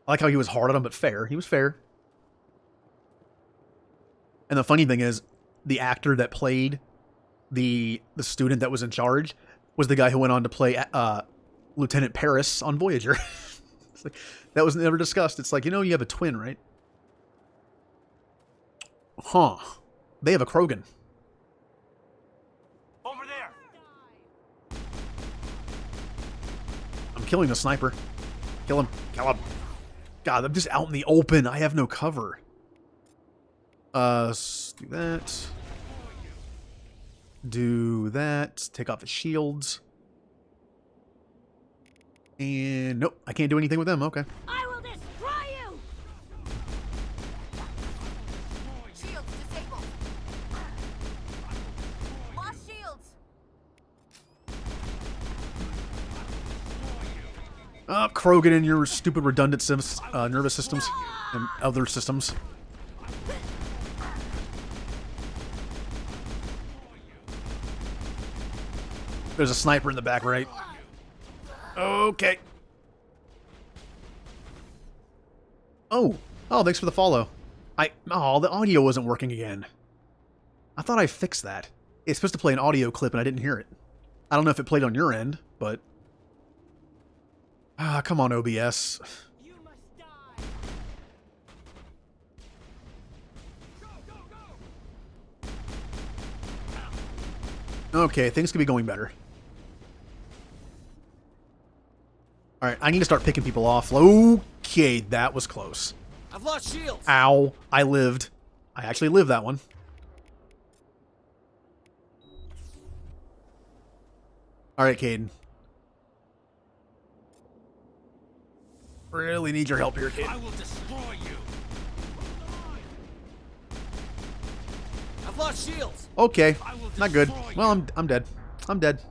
I like how he was hard on him, but fair. He was fair. And the funny thing is, the actor that played the student that was in charge was the guy who went on to play Lieutenant Paris on Voyager. It's like, that was never discussed. It's like, you have a twin, right? Huh. They have a Krogan. Over there. I'm killing the sniper. Kill him. Kill him. God, I'm just out in the open. I have no cover. Let's do that. Do that. Take off the shields. And nope, I can't do anything with them. Okay. I will destroy you! Shields disabled. Lost shields. Krogan and your stupid redundant nervous systems and other systems. There's a sniper in the back right. Okay. Oh, thanks for the follow. The audio wasn't working again. I thought I fixed that. It's supposed to play an audio clip and I didn't hear it. I don't know if it played on your end, but... come on, OBS. You must die! Okay, things could be going better. Alright, I need to start picking people off. Okay, that was close. I've lost shields. Ow, I lived. I actually lived that one. Alright, Caden. Really need your help here, Caden. I will destroy you. I've lost shields. Okay, not good. Well, I'm dead. I'm dead.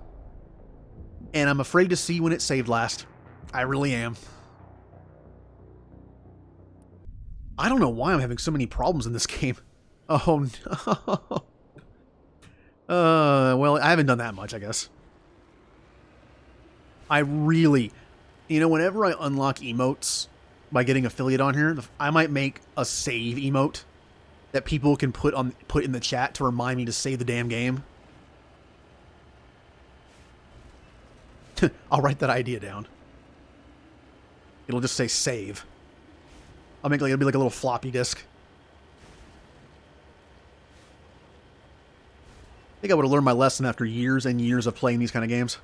And I'm afraid to see when it saved last. I really am. I don't know why I'm having so many problems in this game. Oh, no. Well, I haven't done that much, I guess. I really... whenever I unlock emotes by getting affiliate on here, I might make a save emote that people can put in the chat to remind me to save the damn game. I'll write that idea down. It'll just say save. I'll make it'll be like a little floppy disk. I think I would have learned my lesson after years and years of playing these kind of games.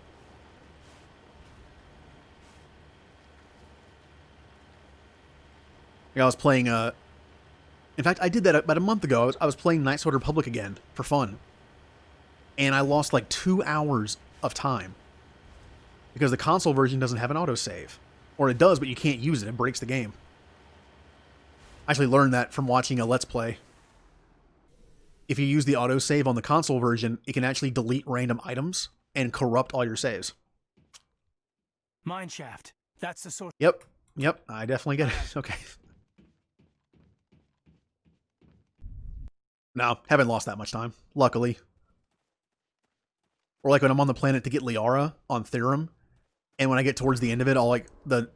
I was playing, in fact, I did that about a month ago. I was playing Knights of the Republic again for fun. And I lost like 2 hours of time. because the console version doesn't have an autosave. Or it does, but you can't use it. It breaks the game. I actually learned that from watching a Let's Play. If you use the autosave on the console version, it can actually delete random items and corrupt all your saves. Mine shaft. That's the source. Yep. Yep. I definitely get it. Okay. No, haven't lost that much time, luckily. Or like when I'm on the planet to get Liara on Therum, and when I get towards the end of it, I'll like the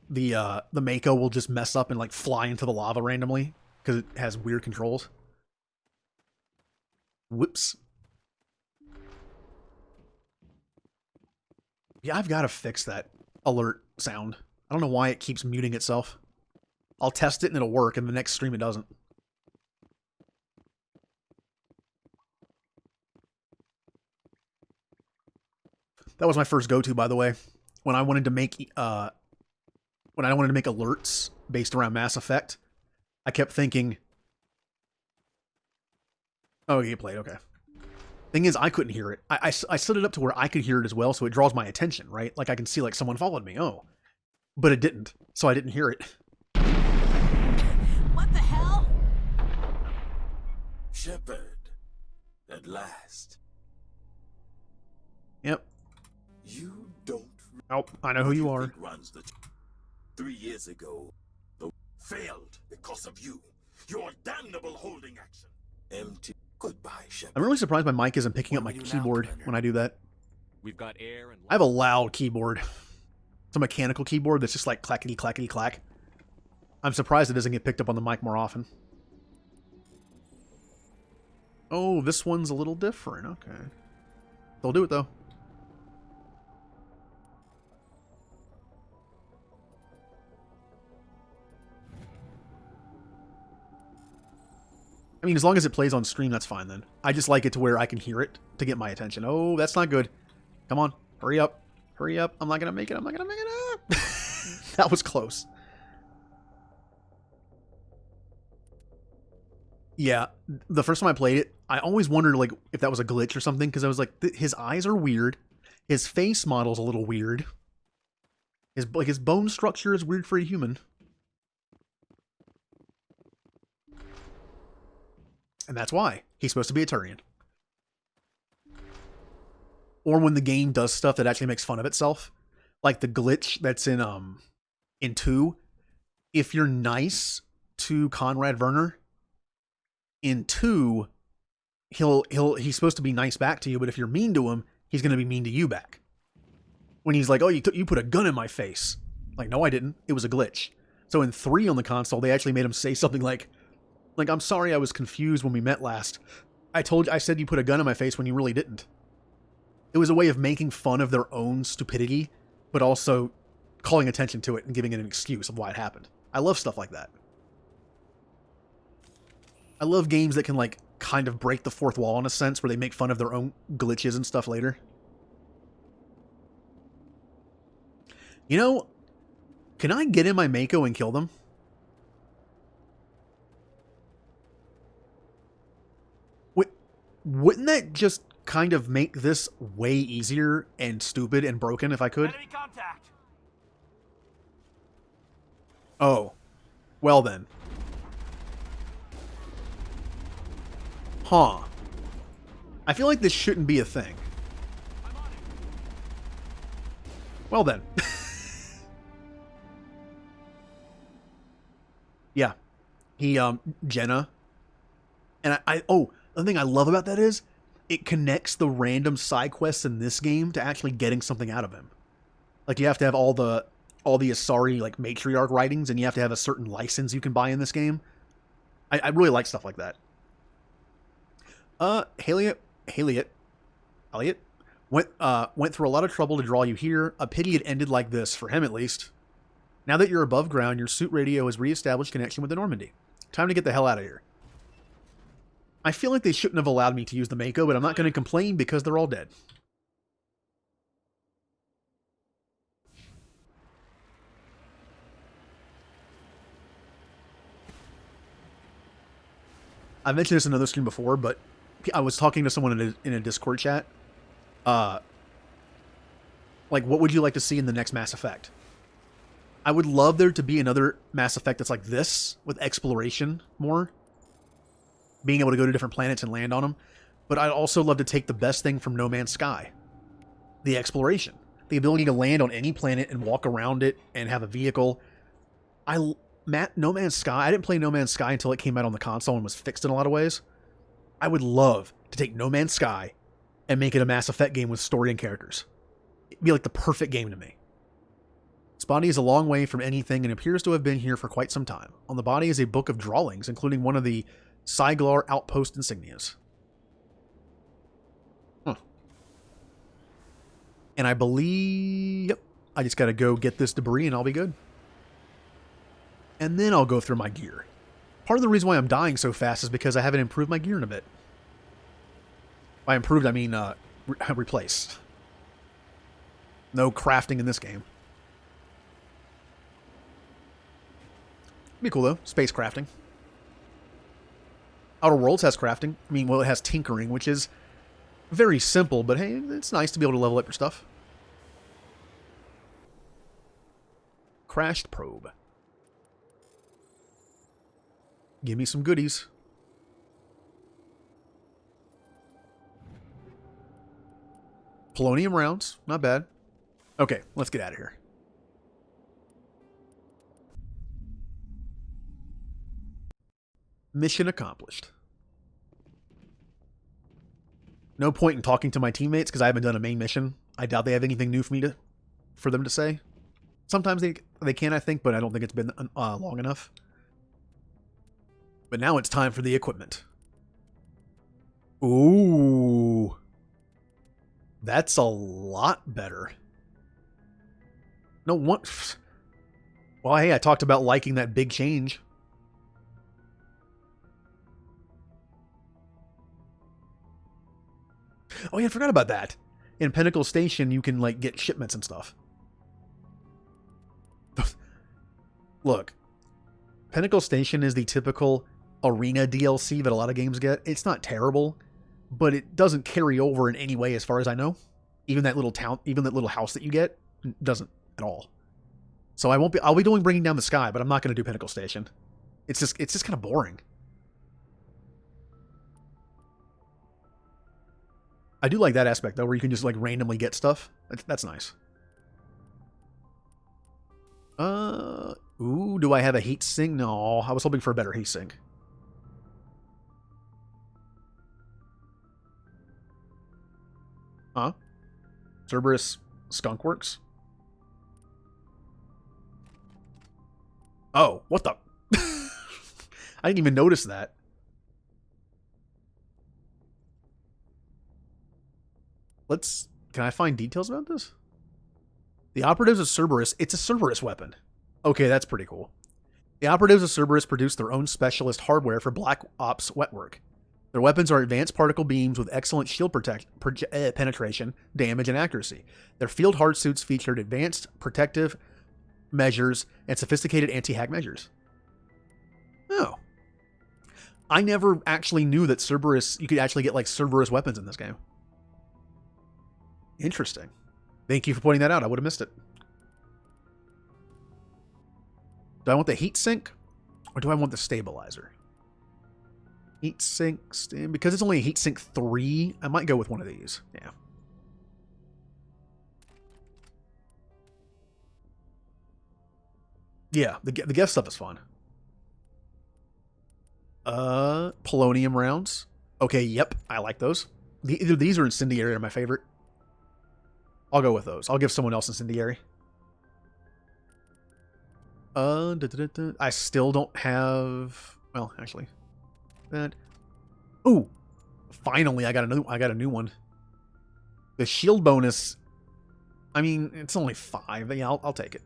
Mako will just mess up and like fly into the lava randomly because it has weird controls. Whoops. Yeah, I've got to fix that alert sound. I don't know why it keeps muting itself. I'll test it and it'll work, and the next stream it doesn't. That was my first go-to, by the way. When I wanted to make alerts based around Mass Effect, I kept thinking, oh, you played, okay. Thing is, I couldn't hear it. I set it up to where I could hear it as well, so it draws my attention, right? Like I can see like someone followed me, oh. But it didn't, so I didn't hear it. What the hell? Shepard, at last. Yep. You don't. Oh, I know who you are. Runs the 3 years ago, the failed because of you. Your damnable holding action. Empty. Goodbye, Shepard. I'm really surprised my mic isn't picking up my keyboard when I do that. We've got air and I have a loud keyboard. It's a mechanical keyboard that's just like clackety clackety clack. I'm surprised it doesn't get picked up on the mic more often. Oh, this one's a little different. Okay. They'll do it though. I mean, as long as it plays on stream, that's fine then. I just like it to where I can hear it to get my attention. Oh, that's not good. Come on. Hurry up. Hurry up. I'm not going to make it. I'm not going to make it. That was close. Yeah. The first time I played it, I always wondered like if that was a glitch or something because I was like, his eyes are weird. His face model's a little weird. His bone structure is weird for a human. And that's why. He's supposed to be a Turian. Or when the game does stuff that actually makes fun of itself. Like the glitch that's in 2. If you're nice to Conrad Werner, in 2, he's supposed to be nice back to you, but if you're mean to him, he's going to be mean to you back. When he's like, oh, you put a gun in my face. Like, no, I didn't. It was a glitch. So in 3 on the console, they actually made him say something like, I'm sorry I was confused when we met last. I said you put a gun in my face when you really didn't. It was a way of making fun of their own stupidity, but also calling attention to it and giving it an excuse of why it happened. I love stuff like that. I love games that can, like, kind of break the fourth wall in a sense, where they make fun of their own glitches and stuff later. You know, can I get in my Mako and kill them? Wouldn't that just kind of make this way easier and stupid and broken if I could? Enemy contact. Oh. Well then. Huh. I feel like this shouldn't be a thing. Well then. Yeah. He, Jenna. And the thing I love about that is it connects the random side quests in this game to actually getting something out of him. Like you have to have all the Asari like matriarch writings, and you have to have a certain license you can buy in this game. I really like stuff like that. Elliot went through a lot of trouble to draw you here. A pity it ended like this, for him at least. Now that you're above ground, your suit radio has reestablished connection with the Normandy. Time to get the hell out of here. I feel like they shouldn't have allowed me to use the Mako, but I'm not going to complain because they're all dead. I mentioned this in another stream before, but I was talking to someone in a Discord chat. One Like, what would you like to see in the next Mass Effect? I would love there to be another Mass Effect that's like this, with exploration more. Being able to go to different planets and land on them. But I'd also love to take the best thing from No Man's Sky. The exploration. The ability to land on any planet and walk around it and have a vehicle. No Man's Sky, I didn't play No Man's Sky until it came out on the console and was fixed in a lot of ways. I would love to take No Man's Sky and make it a Mass Effect game with story and characters. It'd be like the perfect game to me. Its body is a long way from anything and appears to have been here for quite some time. On the body is a book of drawings, including one of the Cyglar outpost insignias. Huh. And I believe... Yep. I just gotta go get this debris and I'll be good. And then I'll go through my gear. Part of the reason why I'm dying so fast is because I haven't improved my gear in a bit. By improved, I mean replaced. No crafting in this game. Be cool though, space crafting. Outer Worlds has crafting. I mean, well, it has tinkering, which is very simple, but hey, it's nice to be able to level up your stuff. Crashed probe. Give me some goodies. Polonium rounds, not bad. Okay, let's get out of here. Mission accomplished. No point in talking to my teammates because I haven't done a main mission. I doubt they have anything new for them to say. Sometimes they can, I think, but I don't think it's been long enough. But now it's time for the equipment. Ooh. That's a lot better. No one... Well, hey, I talked about liking that big change. Oh yeah, I forgot about that. In Pinnacle Station, you can, like, get shipments and stuff. Look. Pinnacle Station is the typical arena DLC that a lot of games get. It's not terrible, but it doesn't carry over in any way as far as I know. Even that little town, even that little house that you get doesn't at all. So I'll be doing Bringing Down the Sky, but I'm not going to do Pinnacle Station. It's just kind of boring. I do like that aspect though, where you can just like randomly get stuff. That's nice. Ooh, do I have a heat sink? No, I was hoping for a better heat sink. Huh? Cerberus Skunkworks? Oh, what the? I didn't even notice that. Can I find details about this? The operatives of Cerberus, it's a Cerberus weapon. Okay, that's pretty cool. The operatives of Cerberus produce their own specialist hardware for Black Ops wet work. Their weapons are advanced particle beams with excellent shield penetration, damage, and accuracy. Their field hard suits featured advanced protective measures and sophisticated anti-hack measures. Oh. I never actually knew that Cerberus, you could actually get like Cerberus weapons in this game. Interesting. Thank you for pointing that out. I would have missed it. Do I want the heat sink or do I want the stabilizer? Heat sink, because it's only a heat sink 3, I might go with one of these. Yeah. Yeah, the guest stuff is fun. Polonium rounds. Okay, yep, I like those. Either these or Incendiary are my favorite. I'll go with those. I'll give someone else Incendiary. I still don't have... Well, actually... That. Ooh! Finally, I got a new one. The shield bonus... I mean, it's only 5. But yeah, I'll take it.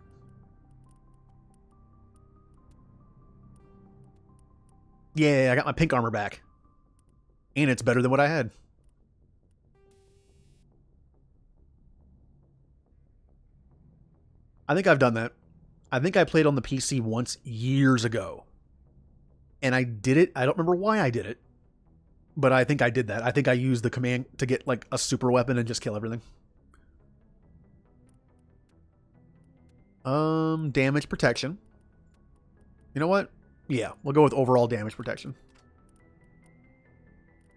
Yeah, I got my pink armor back. And it's better than what I had. I think I've done that. I think I played on the PC once years ago. And I did it. I don't remember why I did it. But I think I did that. I think I used the command to get like a super weapon and just kill everything. Damage protection. You know what? Yeah, we'll go with overall damage protection.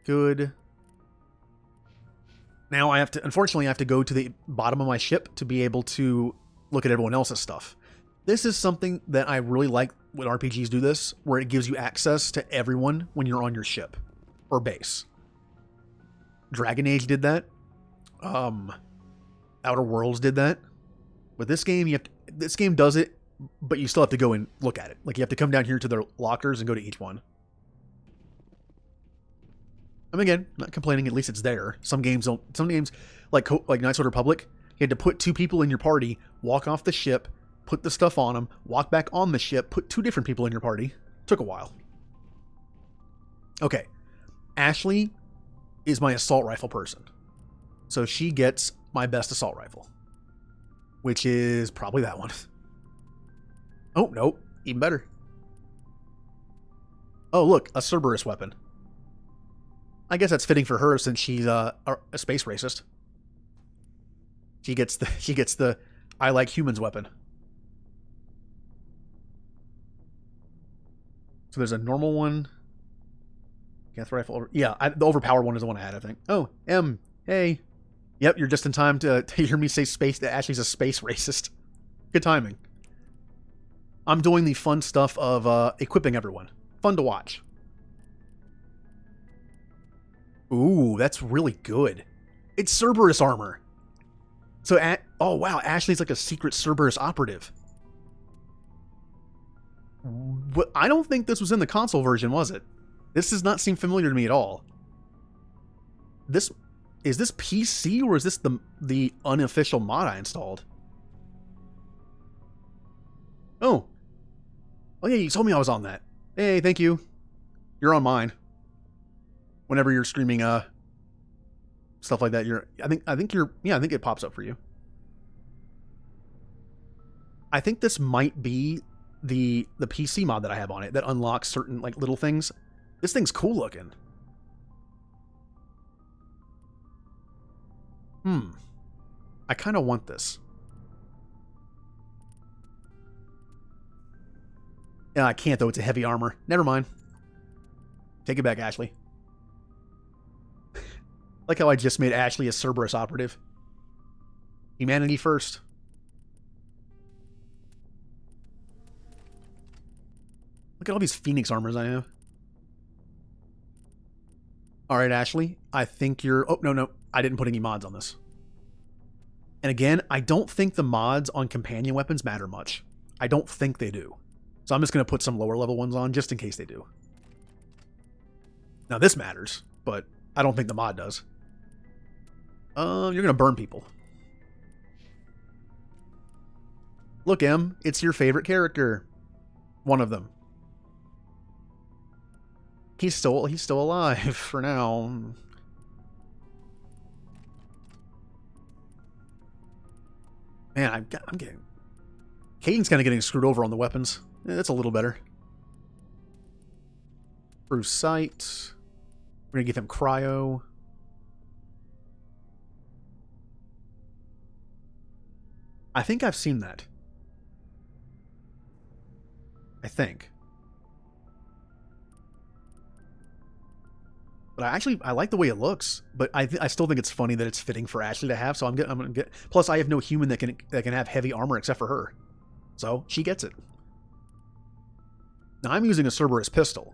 Good. Now unfortunately, I have to go to the bottom of my ship to be able to look at everyone else's stuff. This is something that I really like when RPGs do this, where it gives you access to everyone when you're on your ship or base. Dragon Age did that. Outer Worlds did that. But this game, this game does it, but you still have to go and look at it. Like, you have to come down here to their lockers and go to each one. I mean, again, not complaining, at least it's there. Some games don't. Some games, like Knights of the Republic, you had to put 2 people in your party, walk off the ship, put the stuff on them, walk back on the ship, put 2 different people in your party. Took a while. Okay. Ashley is my assault rifle person. So she gets my best assault rifle, which is probably that one. Oh, nope. Even better. Oh, look, a Cerberus weapon. I guess that's fitting for her since she's a space racist. She gets the I like humans weapon. So there's a normal one. Geth rifle. Yeah, the overpowered one is the one I had, I think. Oh, M. Hey. Yep, you're just in time to hear me say that Ashley's a space racist. Good timing. I'm doing the fun stuff of equipping everyone. Fun to watch. Ooh, that's really good. It's Cerberus armor. So, oh wow, Ashley's like a secret Cerberus operative. But I don't think this was in the console version, was it? This does not seem familiar to me at all. Is this PC or is this the unofficial mod I installed? Oh yeah, you told me I was on that. Hey, thank you. You're on mine. Whenever you're streaming stuff like that, I think it pops up for you. I think this might be the PC mod that I have on it that unlocks certain like little things. This thing's cool looking. I kind of want this. Yeah, I can't though. It's a heavy armor. Never mind. Take it back, Ashley. Like how I just made Ashley a Cerberus operative. Humanity first. Look at all these Phoenix armors I have. Alright, Ashley. I think you're... Oh, no. I didn't put any mods on this. And again, I don't think the mods on companion weapons matter much. I don't think they do. So I'm just going to put some lower level ones on just in case they do. Now this matters, but I don't think the mod does. You're going to burn people. Look, Em, it's your favorite character. One of them. He's still alive for now. Man, I'm getting... Caden's kind of getting screwed over on the weapons. Yeah, that's a little better. Through sight. We're going to give him cryo. I think I've seen that. I think. But I like the way it looks, but I still think it's funny that it's fitting for Ashley to have. So I'm gonna get. Plus, I have no human that can have heavy armor except for her, so she gets it. Now I'm using a Cerberus pistol,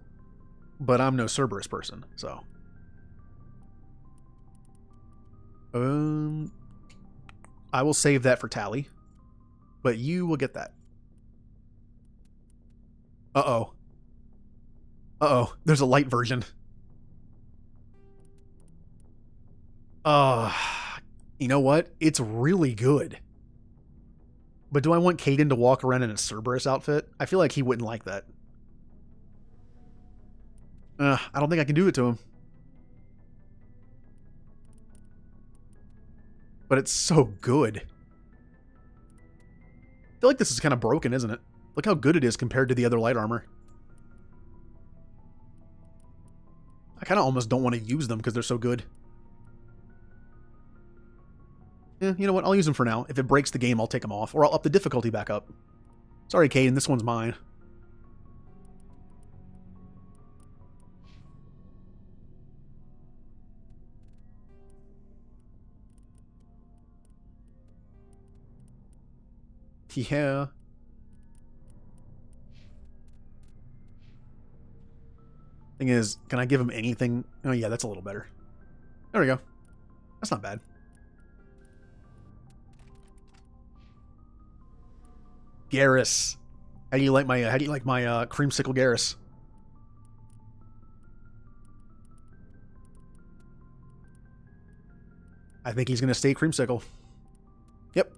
but I'm no Cerberus person, so. I will save that for Tally, but you will get that. Uh oh. There's a light version. You know what? It's really good. But do I want Caden to walk around in a Cerberus outfit? I feel like he wouldn't like that. I don't think I can do it to him. But it's so good. I feel like this is kind of broken, isn't it? Look how good it is compared to the other light armor. I kind of almost don't want to use them because they're so good. You know what? I'll use them for now. If it breaks the game, I'll take them off. Or I'll up the difficulty back up. Sorry, Caden. This one's mine. Yeah. Thing is, can I give him anything? Oh, yeah, that's a little better. There we go. That's not bad. Garrus. How do you like my creamsicle Garrus? I think he's gonna stay creamsicle. Yep.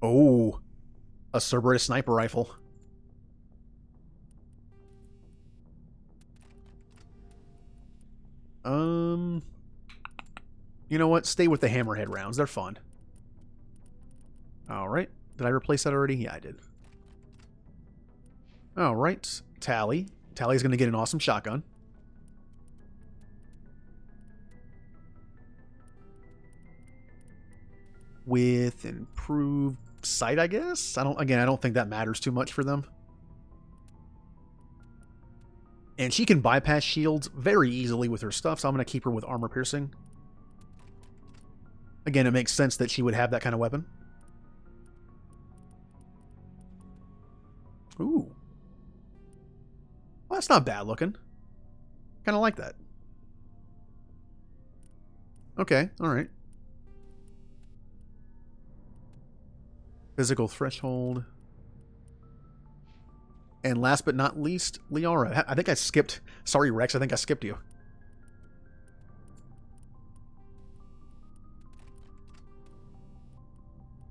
Oh, a Cerberus sniper rifle. You know what? Stay with the hammerhead rounds. They're fun. All right. Did I replace that already? Yeah, I did. All right. Tally. Tally's going to get an awesome shotgun. With improved sight, I guess? I don't think that matters too much for them. And she can bypass shields very easily with her stuff, so I'm going to keep her with armor piercing. Again, it makes sense that she would have that kind of weapon. Ooh. Well, that's not bad looking. Kind of like that. Okay, alright. Physical threshold. And last but not least, Liara. I think I skipped... Sorry, Rex, I think I skipped you.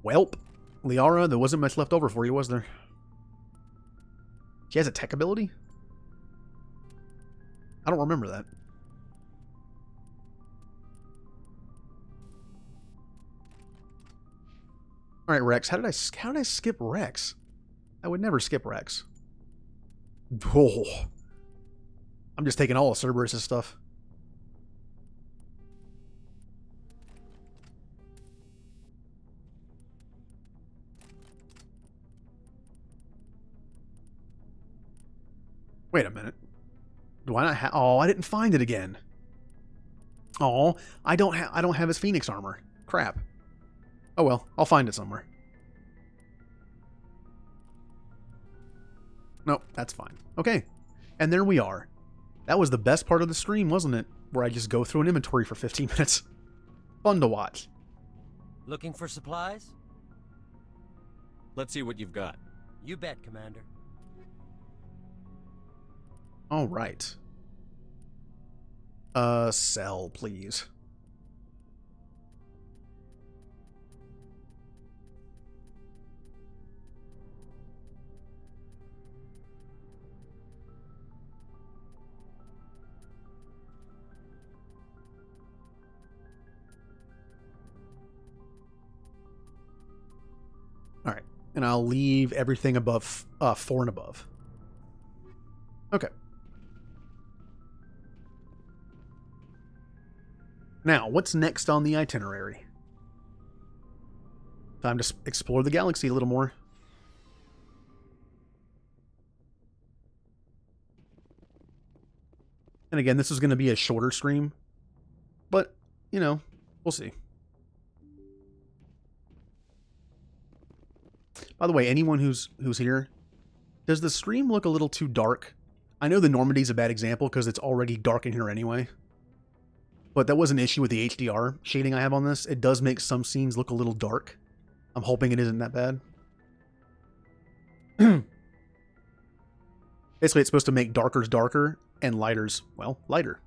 Welp. Liara, there wasn't much left over for you, was there? She has a tech ability? I don't remember that. Alright, Rex. How did I skip Rex? I would never skip Rex. Oh. I'm just taking all of Cerberus' stuff. Wait a minute. Do I not have... Oh, I didn't find it again. Oh, I don't have his Phoenix armor. Crap. Oh well, I'll find it somewhere. Nope, that's fine. Okay. And there we are. That was the best part of the stream, wasn't it? Where I just go through an inventory for 15 minutes. Fun to watch. Looking for supplies? Let's see what you've got. You bet, Commander. All right. Sell, please. All right. And I'll leave everything above 4 and above. Okay. Now, what's next on the itinerary? Time to explore the galaxy a little more. And again, this is going to be a shorter stream. But, you know, we'll see. By the way, anyone who's here, does the stream look a little too dark? I know the Normandy's a bad example because it's already dark in here anyway. But that was an issue with the HDR shading I have on this. It does make some scenes look a little dark. I'm hoping it isn't that bad. Basically, it's supposed to make darkers darker and lighters, well, lighter.